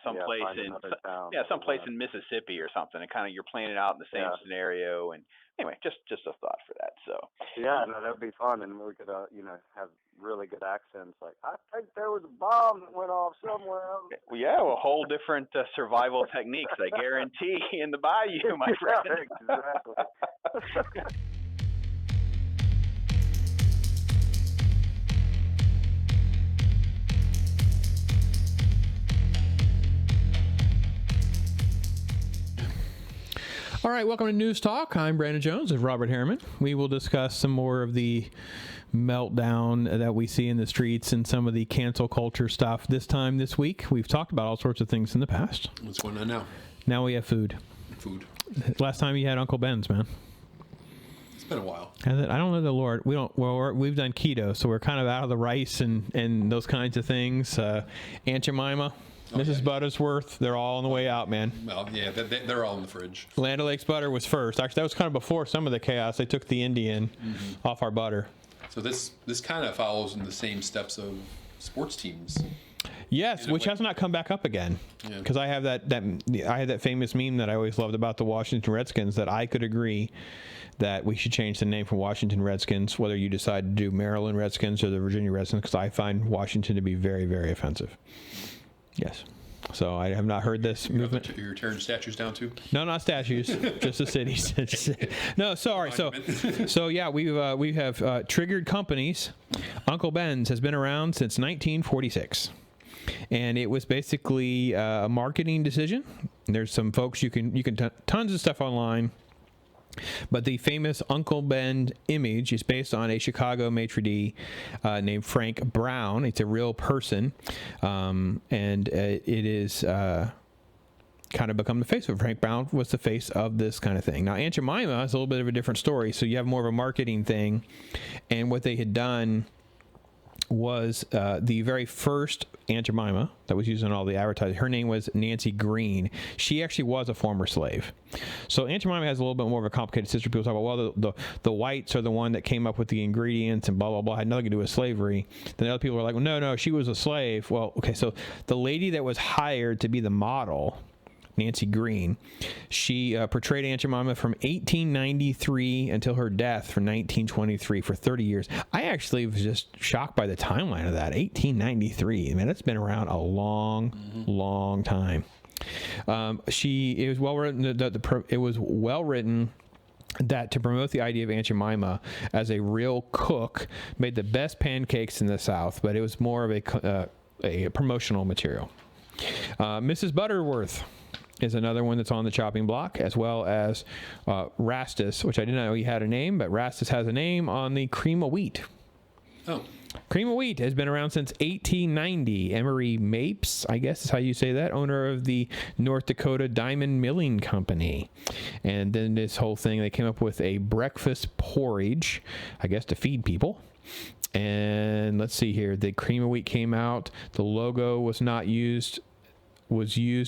someplace in Mississippi or something, and kind of you're playing it out in the same scenario. And anyway, just a thought for that. So yeah, no, that'd be fun, and we could you know, have really good accents. Like, I think there was a bomb that went off somewhere. Well, yeah, a whole different survival techniques, I guarantee, in the bayou, my friend. Exactly. All right, welcome to News Talk. I'm Brandon Jones with Robert Herriman. We will discuss some more of the meltdown that we see in the streets and some of the cancel culture stuff this week. We've talked about all sorts of things in the past. What's going on now? Now we have food. Last time you had Uncle Ben's, man. It's been a while. Has it? I don't know the Lord. We've done keto, so we're kind of out of the rice and those kinds of things. Aunt Jemima, Mrs. Buttersworth, they're all on the way out, man. Well, yeah, they're all in the fridge. Land O'Lakes butter was first. Actually, that was kind of before some of the chaos. They took the Indian off our butter. So this kind of follows in the same steps of sports teams. Yes, which has not come back up again. Because I have that famous meme that I always loved about the Washington Redskins, that I could agree that we should change the name from Washington Redskins, whether you decide to do Maryland Redskins or the Virginia Redskins, because I find Washington to be very, very offensive. Yes. So I have not heard this movement. You're tearing statues down too? No, not statues, just the cities. No, sorry. So yeah, we have triggered companies. Uncle Ben's has been around since 1946. And it was basically a marketing decision. There's some folks, you can tons of stuff online But the famous Uncle Ben image is based on a Chicago maitre d' named Frank Brown. It's a real person, and it is kind of become the face of it. Frank Brown was the face of this kind of thing. Now, Aunt Jemima is a little bit of a different story. So you have more of a marketing thing, and what they had done was the very first Aunt Jemima that was used in all the advertising. Her name was Nancy Green. She actually was a former slave. So Aunt Jemima has a little bit more of a complicated history. People talk about, well, the whites are the one that came up with the ingredients and blah, blah, blah. Had nothing to do with slavery. Then other people are like, well, no, she was a slave. Well, okay, so the lady that was hired to be the model, Nancy Green, she portrayed Aunt Jemima from 1893 until her death from 1923 for 30 years. I actually was just shocked by the timeline of that. 1893. Man, that's been around a long time. It was well written. It was well written that to promote the idea of Aunt Jemima as a real cook, made the best pancakes in the South, but it was more of a promotional material. Mrs. Butterworth is another one that's on the chopping block, as well as Rastus, which I didn't know he had a name, but Rastus has a name on the cream of wheat. Oh. Cream of wheat has been around since 1890. Emery Mapes, I guess is how you say that, owner of the North Dakota Diamond Milling Company. And then this whole thing, they came up with a breakfast porridge, I guess to feed people. And let's see here, the cream of wheat came out. The logo was used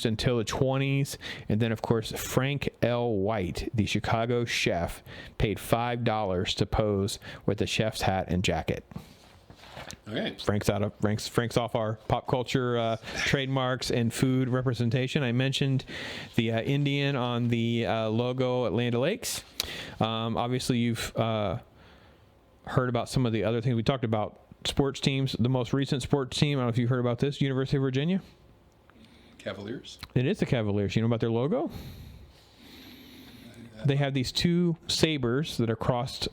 until the 20s, and then of course Frank L. White, the Chicago chef, paid $5 to pose with the chef's hat and jacket. Okay. Frank's off our pop culture trademarks and food representation. I mentioned the Indian on the logo at Land O'Lakes. Obviously, you've heard about some of the other things we talked about. Sports teams. The most recent sports team, I don't know if you heard about this, University of Virginia. Cavaliers? It is the Cavaliers. You know about their logo? They have these two sabers that are crossed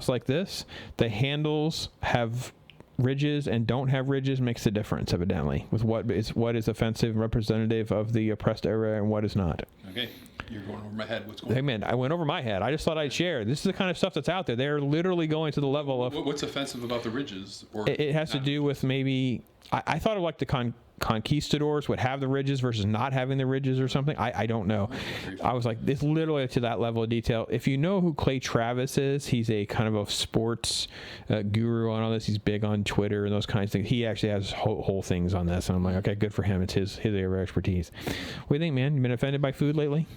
like this. The handles have ridges and don't have ridges. Makes a difference, evidently, with what is offensive and representative of the oppressed era and what is not. Okay. You're going over my head. What's going on? Hey, man, I went over my head. I just thought I'd share. This is the kind of stuff that's out there. They're literally going to the level of... What's offensive about the ridges? It has to do with maybe... I thought of like the conquistadors would have the ridges versus not having the ridges or something. I don't know. I was like, it's literally to that level of detail. If you know who Clay Travis is, he's a kind of a sports guru on all this. He's big on Twitter and those kinds of things. He actually has whole things on this. And I'm like, okay, good for him. It's his area of expertise. What do you think, man? You been offended by food lately?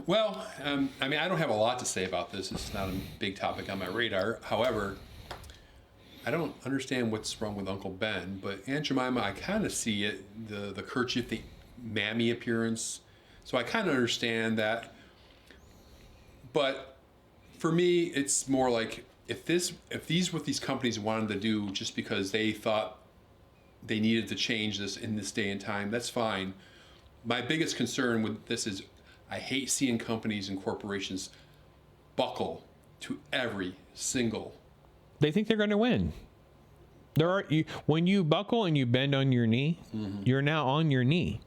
Well, I mean, I don't have a lot to say about this. It's not a big topic on my radar. However, I don't understand what's wrong with Uncle Ben, but Aunt Jemima, I kind of see it, the kerchief, the mammy appearance. So I kind of understand that. But for me, it's more like if these what these companies wanted to do just because they thought they needed to change this in this day and time, that's fine. My biggest concern with this is I hate seeing companies and corporations buckle to every single. They think they're going to win. When you buckle and you bend on your knee, you're now on your knee.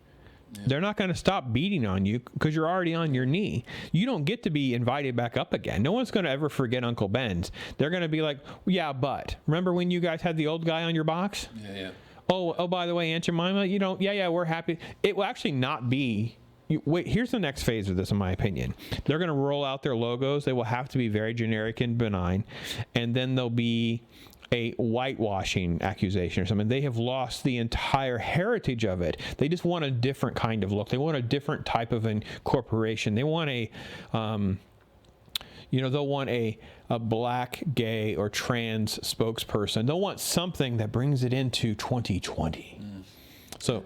Yeah. They're not going to stop beating on you because you're already on your knee. You don't get to be invited back up again. No one's going to ever forget Uncle Ben's. They're going to be like, yeah, but remember when you guys had the old guy on your box? Yeah. Oh, by the way, Aunt Jemima, we're happy. It will actually not be. Wait, here's the next phase of this, in my opinion. They're going to roll out their logos. They will have to be very generic and benign. And then there'll be a whitewashing accusation or something. They have lost the entire heritage of it. They just want a different kind of look. They want a different type of incorporation. They want they'll want a black, gay, or trans spokesperson. They'll want something that brings it into 2020. So,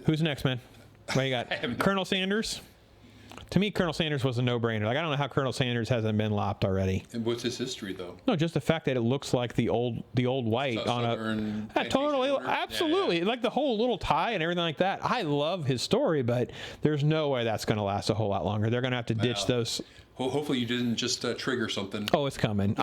who's next, man? What do you got? Colonel Sanders? To me, Colonel Sanders was a no-brainer. Like, I don't know how Colonel Sanders hasn't been lopped already. And what's his history, though? No, just the fact that it looks like the old white on a totally, absolutely, like the whole little tie and everything like that. I love his story, but there's no way that's going to last a whole lot longer. They're going to have to ditch those. Hopefully, you didn't just trigger something. Oh, it's coming.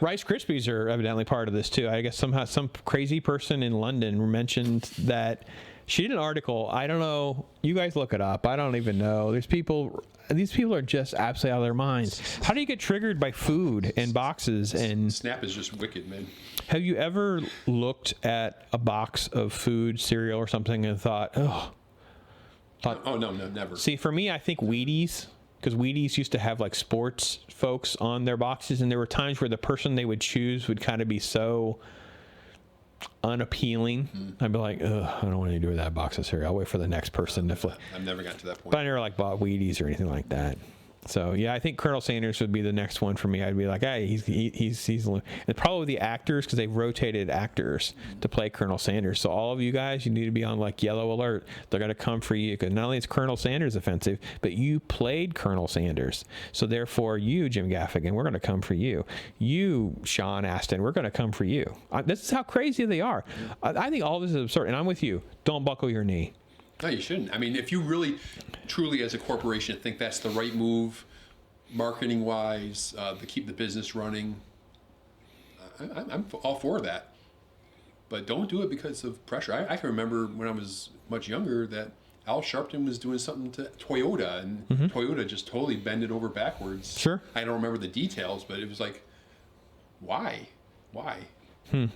Rice Krispies are evidently part of this too. I guess somehow some crazy person in London mentioned that She did an article. I don't know. You guys look it up. I don't even know. These people are just absolutely out of their minds. How do you get triggered by food and boxes? And Snap is just wicked, man. have you ever looked at a box of food, cereal, or something, and thought, oh? Oh no, never. See, for me, I think Wheaties, because Wheaties used to have like sports folks on their boxes, and there were times where the person they would choose would kind of be so unappealing. I'd be like, ugh, I don't want to do with that box of cereal. I'll wait for the next person to flip. I've never gotten to that point. But I never like bought Wheaties or anything like that. So yeah, I think Colonel Sanders would be the next one for me. I'd be like, hey, he's and probably the actors, because they've rotated actors to play Colonel Sanders. So all of you guys, you need to be on like yellow alert. They're gonna come for you, because not only is Colonel Sanders offensive, but you played Colonel Sanders. So therefore, you, Jim Gaffigan, we're gonna come for you. You, Sean Astin, we're gonna come for you. This is how crazy they are. I think all this is absurd, and I'm with you. Don't buckle your knee. No, you shouldn't. I mean, if you really, truly, as a corporation, think that's the right move, marketing-wise, to keep the business running, I'm all for that. But don't do it because of pressure. I can remember when I was much younger that Al Sharpton was doing something to Toyota, and Toyota just totally bended over backwards. Sure. I don't remember the details, but it was like, why? So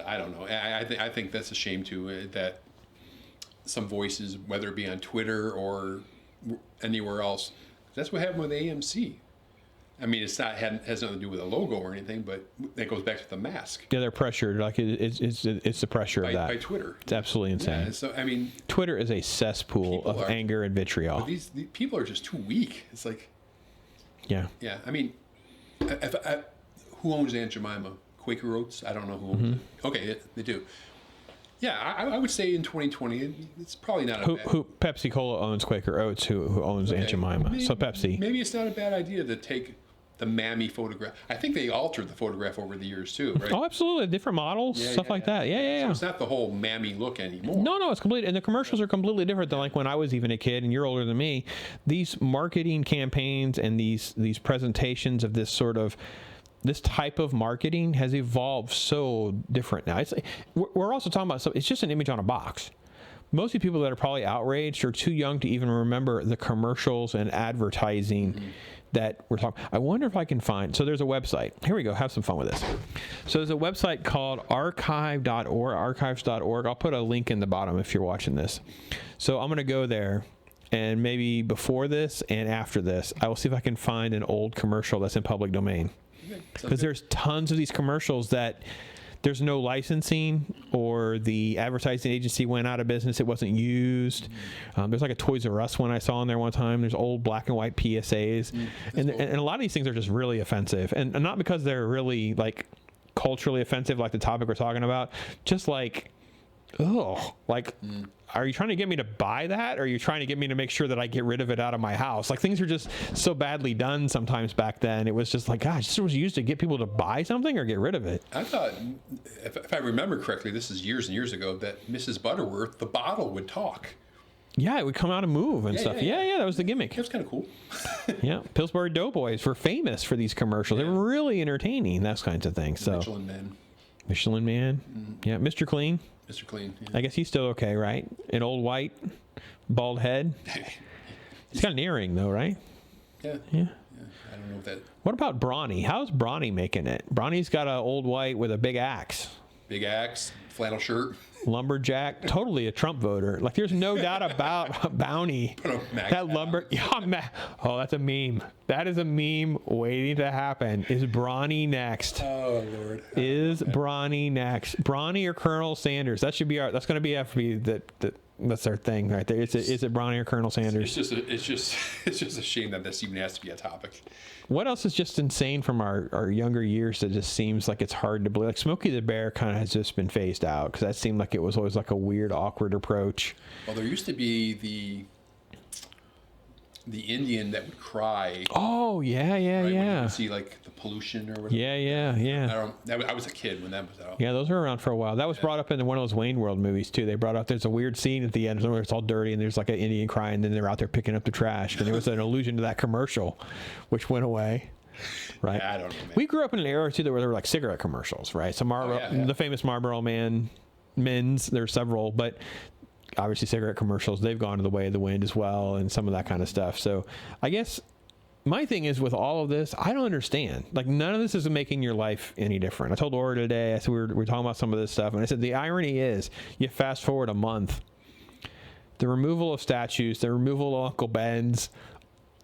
I don't know. I think that's a shame too, that some voices, whether it be on Twitter or anywhere else, that's what happened with AMC. I mean, has nothing to do with a logo or anything, but that goes back to the mask. Yeah, they're pressured. Like it's the pressure of that by Twitter. It's absolutely insane. Yeah, so I mean, Twitter is a cesspool of anger and vitriol. These people are just too weak. It's like, yeah. I mean, who owns Aunt Jemima? Quaker Oats? I don't know who owns it. Okay, they do. Yeah, I would say in 2020, it's probably not a bad... Who Pepsi Cola owns Quaker Oats, who owns Aunt Jemima. So Pepsi. Maybe it's not a bad idea to take the Mammy photograph. I think they altered the photograph over the years too, right? Oh, absolutely. Different models, stuff like that. Yeah. So it's not the whole Mammy look anymore. No, it's complete. And the commercials are completely different than like when I was even a kid, and you're older than me. These marketing campaigns and these presentations of this type of marketing has evolved so different now. We're also talking about it's just an image on a box. Most of the people that are probably outraged are too young to even remember the commercials and advertising that we're talking. I wonder if I can find. So there's a website. Here we go. Have some fun with this. So there's a website called archives.org. I'll put a link in the bottom if you're watching this. So I'm going to go there, and maybe before this and after this, I will see if I can find an old commercial that's in public domain. Because there's tons of these commercials that there's no licensing, or the advertising agency went out of business. It wasn't used. There's like a Toys R Us one I saw in there one time. There's old black and white PSAs. And a lot of these things are just really offensive. And not because they're really like culturally offensive, like the topic we're talking about, just like, are you trying to get me to buy that? Or are you trying to get me to make sure that I get rid of it out of my house? Like, things are just so badly done sometimes back then. It was just like, gosh, this was used to get people to buy something or get rid of it. I thought, if I remember correctly, this is years and years ago, that Mrs. Butterworth, the bottle, would talk. Yeah, it would come out and move and stuff. Yeah, that was the gimmick. That was kind of cool. Yeah, Pillsbury Doughboys were famous for these commercials. They were really entertaining, those kinds of things. So Michelin Man. Yeah, Mr. Clean. Mr. Clean. Yeah. I guess he's still okay, right? An old white, bald head. He's got an earring, though, right? Yeah. I don't know if that... What about Brawny? How's Brawny making it? Brawny's got an old white with a big axe. Big axe, flannel shirt. Lumberjack, totally a Trump voter. Like, there's no doubt about Bounty. Oh, that's a meme. That is a meme waiting to happen. Is Brawny next? Oh, Lord. Is Brawny next? Brawny or Colonel Sanders? That's going to be that's our thing right there. Is it Brawny or Colonel Sanders? It's just a shame that this even has to be a topic. What else is just insane from our younger years that just seems like it's hard to believe? Like Smokey the Bear kind of has just been phased out, because that seemed like it was always like a weird, awkward approach. Well, there used to be the Indian that would cry. Oh, yeah. When you could see like the pollution or whatever. Yeah. I was a kid when that was out. Yeah, those were around for a while. That was brought up in one of those Wayne World movies too. They brought up, there's a weird scene at the end where it's all dirty and there's like an Indian crying, and then they're out there picking up the trash. And there was an allusion to that commercial, which went away. Right. Yeah, I don't know, man. We grew up in an era too where there were like cigarette commercials, right? So Marlboro, the famous Marlboro men's, there's several, but obviously cigarette commercials, they've gone to the way of the wind as well, and some of that kind of stuff. So I guess my thing is with all of this, I don't understand. Like, none of this is making your life any different. I told Laura today, I said we were talking about some of this stuff, and I said the irony is, you fast forward a month, the removal of statues, the removal of Uncle Ben's,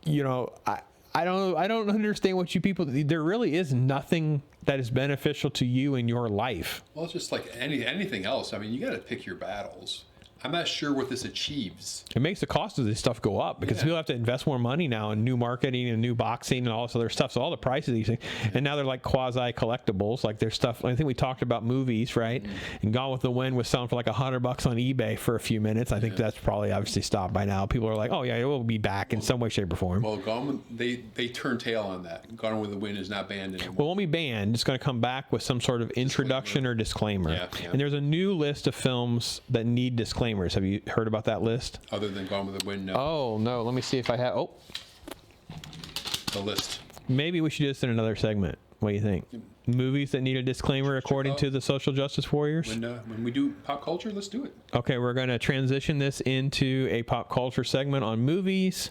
I don't understand what you people, there really is nothing that is beneficial to you in your life. Well, it's just like anything else. I mean, you got to pick your battles. I'm not sure what this achieves. It makes the cost of this stuff go up because people have to invest more money now in new marketing and new boxing and all this other stuff. So all the prices of these things, and now they're like quasi collectibles. Like there's stuff. I think we talked about movies, right? And Gone with the Wind was selling for like $100 on eBay for a few minutes. I think that's probably obviously stopped by now. People are like, oh yeah, it will be back in some way, shape, or form. Well, they turned tail on that. Gone with the Wind is not banned anymore. Well, it won't be banned. It's going to come back with some sort of introduction or disclaimer. Yeah. And there's a new list of films that need disclaimers. Have you heard about that list? Other than Gone with the Wind, no. Oh, no. Let me see if I have... Oh. The list. Maybe we should do this in another segment. What do you think? Movies that need a disclaimer according to the social justice warriors? When we do pop culture, let's do it. Okay, we're going to transition this into a pop culture segment on movies,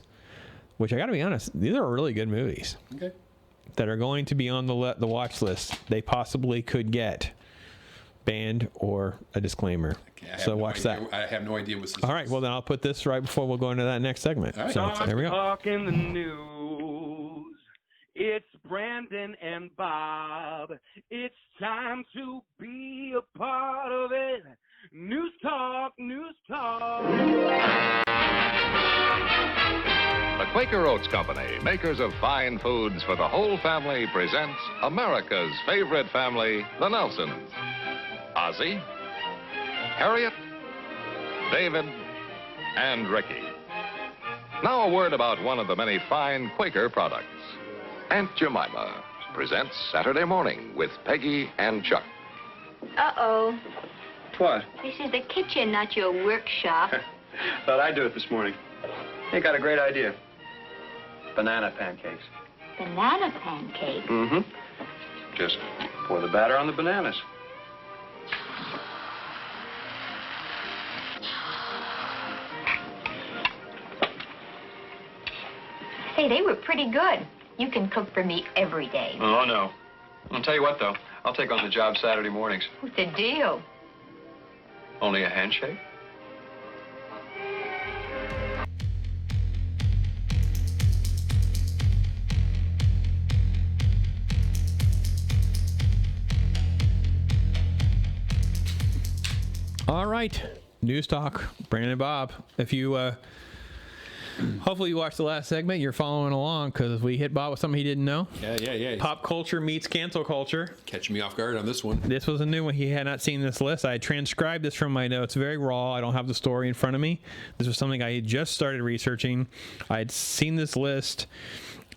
which I got to be honest, these are really good movies. Okay. That are going to be on the watch list. They possibly could get banned or a disclaimer. So watch that. I have no idea what's this. All right, well then I'll put this right before we'll go into that next segment. All right. So there we go. Talk in the news. It's Brandon and Bob. It's time to be a part of it. News talk, news talk. The Quaker Oats Company, makers of fine foods for the whole family, presents America's favorite family, the Nelsons. Ozzie, Harriet, David, and Ricky. Now a word about one of the many fine Quaker products. Aunt Jemima presents Saturday Morning with Peggy and Chuck. Uh-oh. What? This is the kitchen, not your workshop. Thought I'd do it this morning. Hey, got a great idea. Banana pancakes. Banana pancake? Mm-hmm. Just pour the batter on the bananas. Say, they were pretty good. You can cook for me every day. Oh, no. I'll tell you what, though. I'll take on the job Saturday mornings. What's the deal? Only a handshake? All right, News Talk, Brandon and Bob. If you, hopefully you watched the last segment, you're following along because we hit Bob with something he didn't know. Yeah. Pop culture meets cancel culture. Catching me off guard on this one. This was a new one. He had not seen this list. I had transcribed this from my notes, very raw. I don't have the story in front of me. This was something I had just started researching. I had seen this list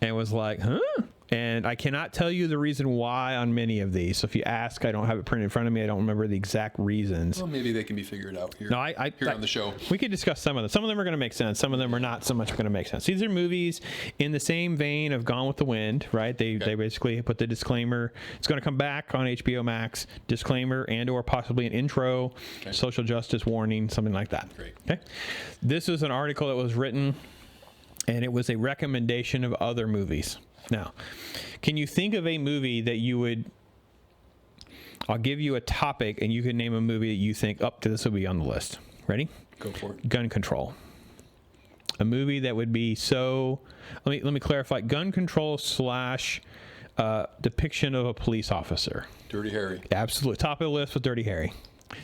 and was like, huh? And I cannot tell you the reason why on many of these. So if you ask, I don't have it printed in front of me. I don't remember the exact reasons. Well, maybe they can be figured out here. No, here on the show. We could discuss some of them. Some of them are going to make sense. Some of them are not so much going to make sense. These are movies in the same vein of Gone with the Wind, right? They basically put the disclaimer. It's going to come back on HBO Max. Disclaimer and or possibly an intro, social justice warning, something like that. Great. Okay. This is an article that was written, and it was a recommendation of other movies. Now, can you think of a movie that you would... I'll give you a topic, and you can name a movie that you think, this will be on the list. Ready? Go for it. Gun Control. A movie that would be so... Let me clarify. Gun Control / depiction of a police officer. Dirty Harry. Absolutely. Top of the list with Dirty Harry.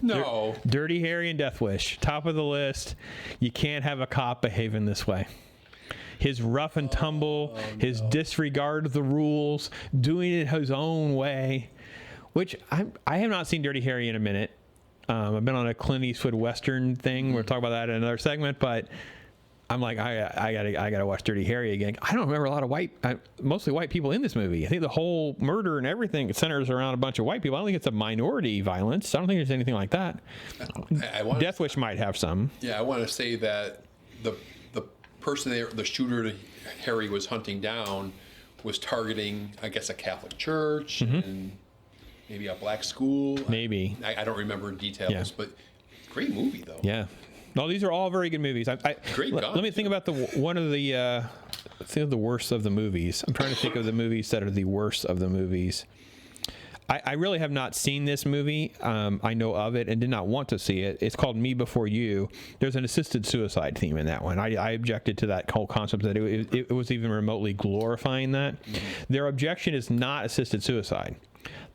No. Dirty Harry and Death Wish. Top of the list. You can't have a cop behaving this way. His rough and tumble, his disregard of the rules, doing it his own way, which I have not seen Dirty Harry in a minute. I've been on a Clint Eastwood Western thing. We'll talk about that in another segment, but I'm like, I gotta watch Dirty Harry again. I don't remember a lot of mostly white people in this movie. I think the whole murder and everything centers around a bunch of white people. I don't think it's a minority violence. I don't think there's anything like that. Death Wish might have some. Yeah, I want to say that the person the shooter Harry was hunting down was targeting, I guess, a Catholic church and maybe a black school. Maybe. I don't remember details, but great movie though. Yeah. No, these are all very good movies. Great. Let me think about one of the worst of the movies. I'm trying to think of the movies that are the worst of the movies. I really have not seen this movie. I know of it and did not want to see it. It's called Me Before You. There's an assisted suicide theme in that one. I objected to that whole concept that it was even remotely glorifying that. Mm-hmm. Their objection is not assisted suicide.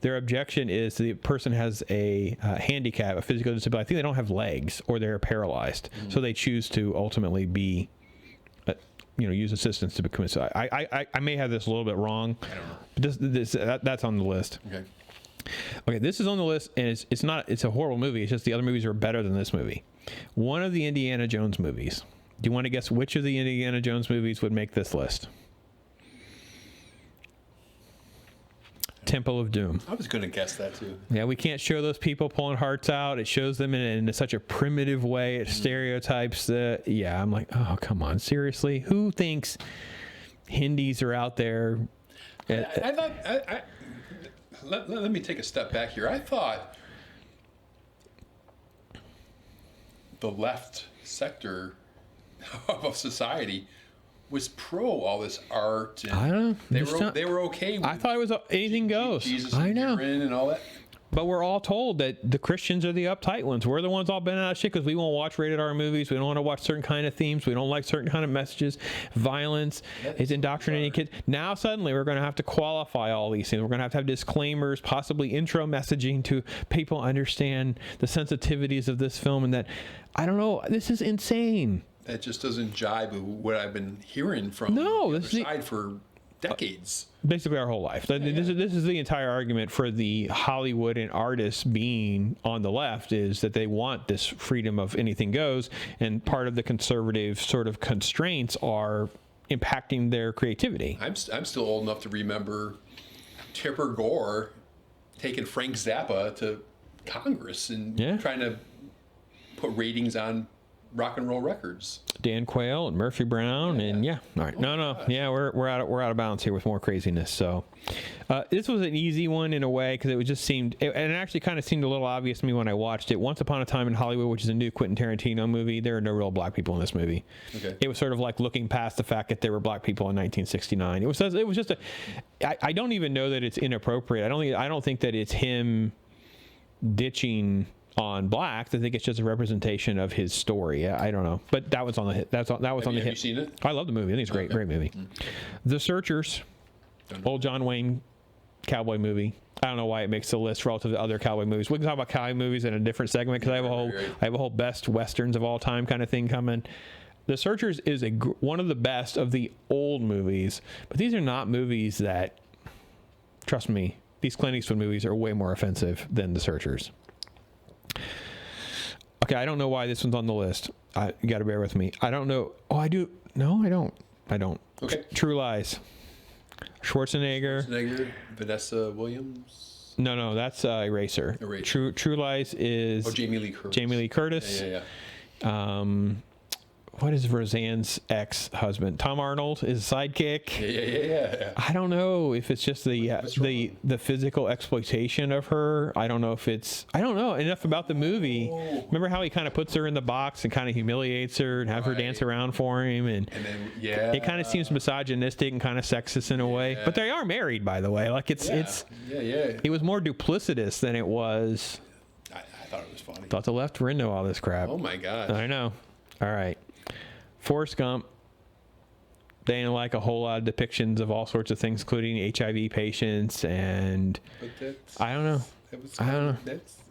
Their objection is the person has a handicap, a physical disability. I think they don't have legs or they're paralyzed. Mm-hmm. So they choose to ultimately be, use assistance to commit suicide. I may have this a little bit wrong. I don't know. But that's on the list. Okay, this is on the list, and it's a horrible movie. It's just the other movies are better than this movie. One of the Indiana Jones movies. Do you want to guess which of the Indiana Jones movies would make this list? Temple of Doom. I was going to guess that too. Yeah, we can't show those people pulling hearts out. It shows them in such a primitive way. It stereotypes the. Yeah, I'm like, oh, come on, seriously? Who thinks Hindis are out there? I thought. Let me take a step back here. I thought the left sector of society was pro all this art. And I don't know. They were okay with I thought it was anything goes. Jesus I know. and all that. But we're all told that the Christians are the uptight ones. We're the ones all bent out of shit because we won't watch rated R movies. We don't want to watch certain kind of themes. We don't like certain kind of messages. Violence is indoctrinating kids. Now suddenly we're going to have to qualify all these things. We're going to have disclaimers, possibly intro messaging to people understand the sensitivities of this film. And that, I don't know, this is insane. That just doesn't jibe with what I've been hearing from the other side for decades. Basically our whole life. This is the entire argument for the Hollywood and artists being on the left, is that they want this freedom of anything goes, and part of the conservative sort of constraints are impacting their creativity. I'm still old enough to remember Tipper Gore taking Frank Zappa to Congress and trying to put ratings on rock and roll records. Dan Quayle and Murphy Brown and all right. We're out of balance here with more craziness. So this was an easy one in a way because it just seemed, and it actually kind of seemed a little obvious to me when I watched it. Once Upon a Time in Hollywood, which is a new Quentin Tarantino movie, there are no real black people in this movie. Okay. It was sort of like looking past the fact that there were black people in 1969. It was just I don't even know that it's inappropriate. I don't think that it's him ditching on blacks. I think it's just a representation of his story. I don't know, but that was on the hit. That was on the hit. Have you seen it? I love the movie. I think it's a great movie. The Searchers, old John Wayne cowboy movie. I don't know why it makes the list relative to other cowboy movies. We can talk about cowboy movies in a different segment because I have a whole best westerns of all time kind of thing coming. The Searchers is one of the best of the old movies, but these are not movies that, trust me, these Clint Eastwood movies are way more offensive than The Searchers. Okay, I don't know why this one's on the list. You got to bear with me. I don't know. Oh, I do. No, I don't. Okay. True Lies. Schwarzenegger. Vanessa Williams. No, that's Eraser. True Lies is Jamie Lee Curtis. Jamie Lee Curtis. Yeah. What is Roseanne's ex-husband? Tom Arnold, his sidekick. Yeah. I don't know if it's just the physical exploitation of her. I don't know enough about the movie. Remember how he kind of puts her in the box and kind of humiliates her and have her dance around for him, and then it kind of seems misogynistic and kind of sexist in a way. But they are married, by the way. Like it's it was more duplicitous than it was. I thought it was funny. Thought the left were into all this crap. Oh my God. I know. All right. Forrest Gump. They didn't like a whole lot of depictions of all sorts of things, including HIV patients, and I don't know.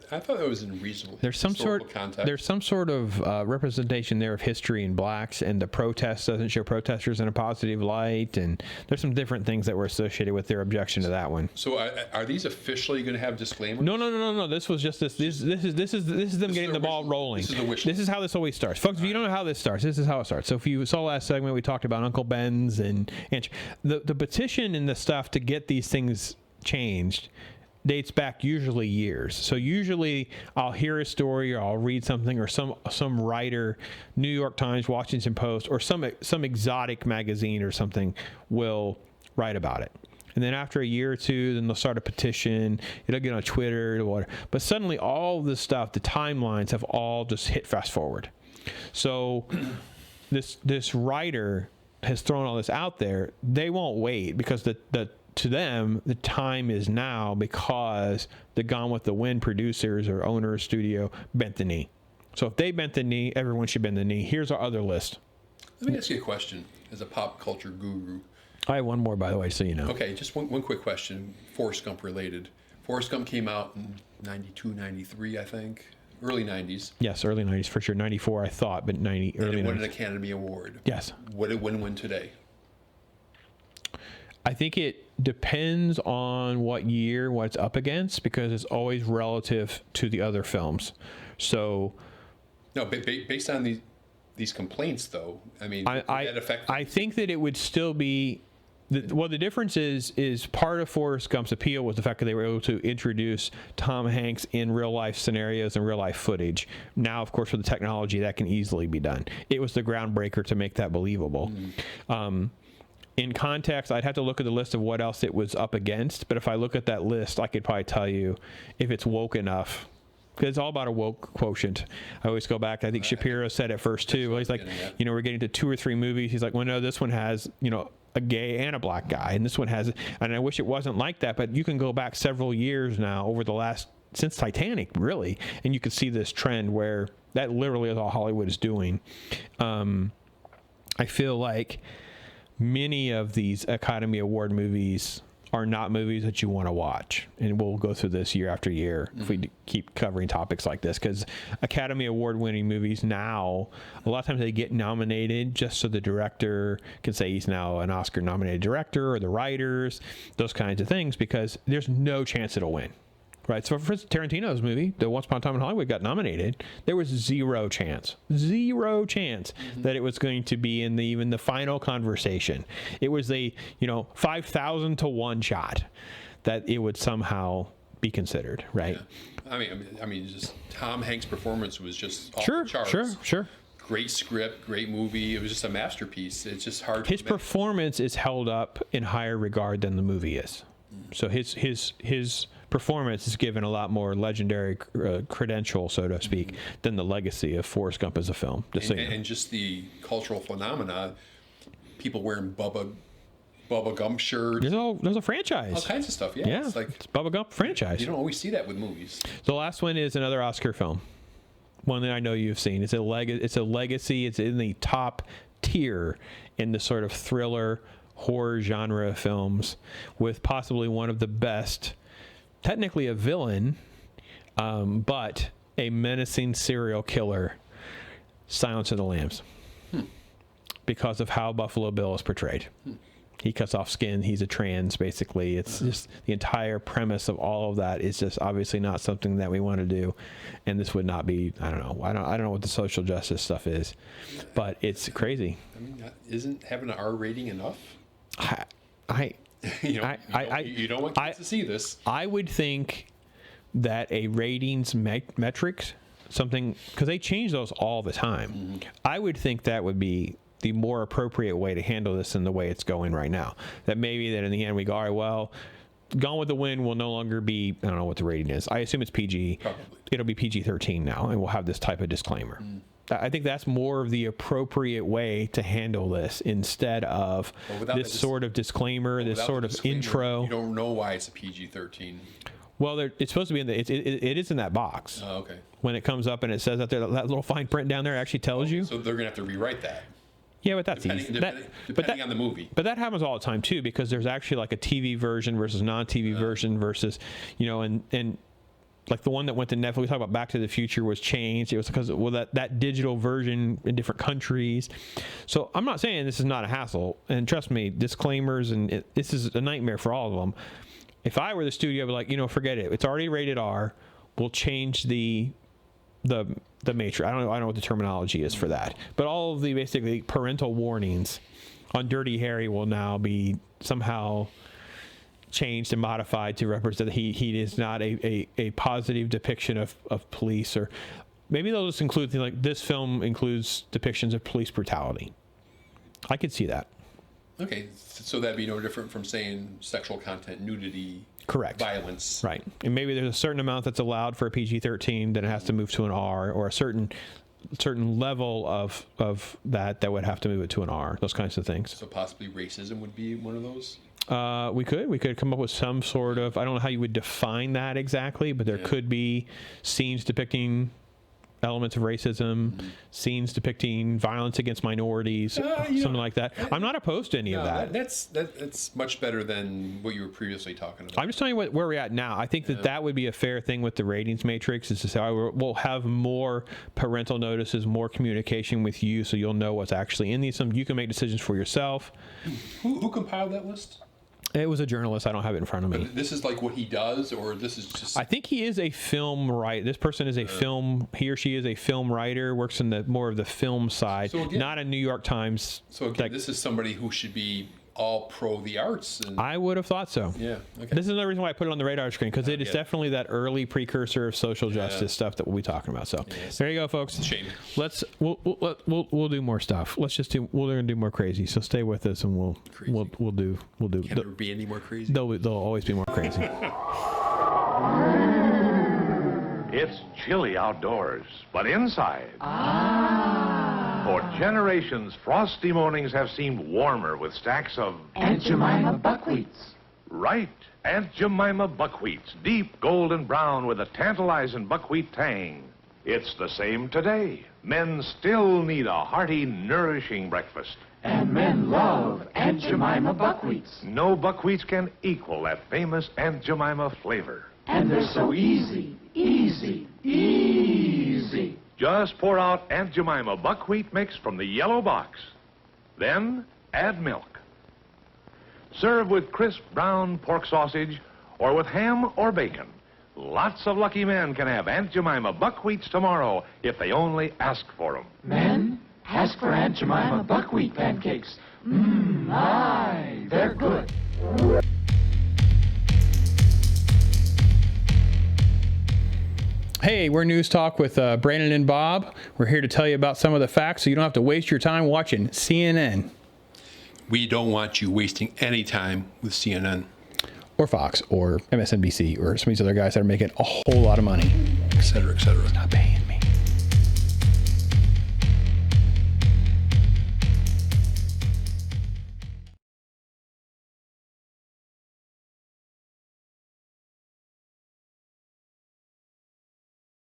I thought that was in reasonable. There's some sort of representation there of history in blacks, and the protest doesn't show protesters in a positive light, and there's some different things that were associated with their objection to that one. So are these officially going to have disclaimers? No. This was just this is them getting the ball rolling. This is the wish list. This is how this always starts, folks. If you don't know how this starts, this is how it starts. So if you saw last segment, we talked about Uncle Ben's and the petition and the stuff to get these things changed dates back usually years. So usually I'll hear a story or I'll read something, or some writer, New York Times, Washington Post, or some exotic magazine or something will write about it. And then after a year or two, then they'll start a petition. It'll get on Twitter or whatever. But suddenly all this stuff, the timelines have all just hit fast forward. So this writer has thrown all this out there. They won't wait because to them the time is now, because the Gone with the Wind producers or owners studio bent the knee. So if they bent the knee, everyone should bend the knee. Here's our other list. Let me ask you a question as a pop culture guru. I have one more, by the way, so you know. Okay, just one quick question, Forrest Gump related. Forrest Gump came out in 92, 93, I think. Early 90s. Yes, early 90s for sure. 94, I thought, but early 90s. And it won an Academy Award. Yes. What did it win today? I think it depends on what year, what it's up against, because it's always relative to the other films. So... No, based on these complaints, though, I mean, would that affect... I think that it would still be... the difference is part of Forrest Gump's appeal was the fact that they were able to introduce Tom Hanks in real life scenarios and real life footage. Now, of course, with the technology, that can easily be done. It was the groundbreaker to make that believable. In context, I'd have to look at the list of what else it was up against. But if I look at that list, I could probably tell you if it's woke enough. Because it's all about a woke quotient. I always go back. I think Shapiro said it first too. Well, he's like, we're getting to 2 or 3 movies. He's like, well, no, this one has, a gay and a black guy, and this one has. And I wish it wasn't like that. But you can go back several years now, over the last since Titanic, really, and you can see this trend where that literally is all Hollywood is doing. I feel like many of these Academy Award movies are not movies that you want to watch, and we'll go through this year after year if we keep covering topics like this, because Academy Award winning movies now, a lot of times they get nominated just so the director can say he's now an Oscar nominated director, or the writers, those kinds of things, because there's no chance it'll win. Right, so for Tarantino's movie, the Once Upon a Time in Hollywood, got nominated. There was zero chance that it was going to be in even the final conversation. It was a 5,000 to 1 shot that it would somehow be considered. Right. Yeah. I mean, just Tom Hanks' performance was just off the charts. Sure. Great script, great movie. It was just a masterpiece. It's just hard. His performance is held up in higher regard than the movie is. So his performance is given a lot more legendary credential, so to speak, than the legacy of Forrest Gump as a film. And just the cultural phenomena, people wearing Bubba Gump shirts. There's a franchise. All kinds of stuff, yeah. It's Bubba Gump franchise. You don't always see that with movies. The last one is another Oscar film. One that I know you've seen. It's a legacy. It's in the top tier in the sort of thriller horror genre films, with possibly one of the best, technically a villain, but a menacing serial killer, Silence of the Lambs, because of how Buffalo Bill is portrayed. He cuts off skin. He's a trans, basically. It's just the entire premise of all of that is just obviously not something that we want to do, and this would not be. I don't know what the social justice stuff is, but it's crazy. I mean, isn't having an R rating enough? You don't want kids to see this. I would think that a ratings metrics, something, because they change those all the time. I would think that would be the more appropriate way to handle this in the way it's going right now. That maybe that in the end we go, all right, well, Gone with the Wind will no longer be, I don't know what the rating is. I assume it's PG. Probably. It'll be PG-13 now, and we'll have this type of disclaimer. I think that's more of the appropriate way to handle this, instead of this sort of disclaimer, this sort of intro. You don't know why it's a PG-13. Well, it's supposed to be in the. It is in that box. Oh, okay. When it comes up and it says that there, that little fine print down there actually tells you. So they're gonna have to rewrite that. Yeah, but that's easy. Depending on the movie. But that happens all the time too, because there's actually like a TV version versus non-TV version versus, and like the one that went to Netflix, we talk about Back to the Future, was changed. It was because that digital version in different countries. So I'm not saying this is not a hassle, and trust me, disclaimers and this is a nightmare for all of them. If I were the studio, I'd be like, forget it. It's already rated R. We'll change the matrix. I don't know what the terminology is for that, but all of the basically parental warnings on Dirty Harry will now be somehow changed and modified to represent that he is not a positive depiction of police, or maybe they'll just include things like this film includes depictions of police brutality. I could see that. Okay, so that'd be no different from saying sexual content, nudity, correct, violence, right? And maybe there's a certain amount that's allowed for a PG-13, then it has to move to an R, or a certain certain level of that would have to move it to an R. Those kinds of things. So possibly racism would be one of those. We could come up with some sort of, I don't know how you would define that exactly, but there could be scenes depicting elements of racism, scenes depicting violence against minorities, something like that. I'm not opposed to any of that. That's much better than what you were previously talking about. I'm just telling you where we're at now. I think that would be a fair thing with the ratings matrix, is to say, we'll have more parental notices, more communication with you, so you'll know what's actually in these. You can make decisions for yourself. Who compiled that list? It was a journalist. I don't have it in front of me. But this is like what he does, or this is just... I think he is a film writer. This person is a film, he or she is a film writer, works in the more of the film side, so again, not a New York Times. So again, this is somebody who should be all pro the arts. And I would have thought so. Yeah. Okay. This is another reason why I put it on the radar screen, because it is definitely that early precursor of social justice stuff that we'll be talking about. So there you go, folks. Shame. We'll do more stuff. We're gonna do more crazy. So stay with us, and we'll do. Can there be any more crazy? There'll always be more crazy. It's chilly outdoors, but inside. For generations, frosty mornings have seemed warmer with stacks of Aunt Jemima buckwheats. Right, Aunt Jemima buckwheats, deep golden brown with a tantalizing buckwheat tang. It's the same today. Men still need a hearty, nourishing breakfast. And men love Aunt Jemima buckwheats. No buckwheats can equal that famous Aunt Jemima flavor. And they're so easy. Just pour out Aunt Jemima buckwheat mix from the yellow box. Then add milk. Serve with crisp brown pork sausage or with ham or bacon. Lots of lucky men can have Aunt Jemima buckwheats tomorrow if they only ask for them. Men, ask for Aunt Jemima buckwheat pancakes. They're good. Hey, we're News Talk with Brandon and Bob. We're here to tell you about some of the facts so you don't have to waste your time watching CNN. We don't want you wasting any time with CNN. Or Fox, or MSNBC, or some of these other guys that are making a whole lot of money. Et cetera, et cetera. Not paying.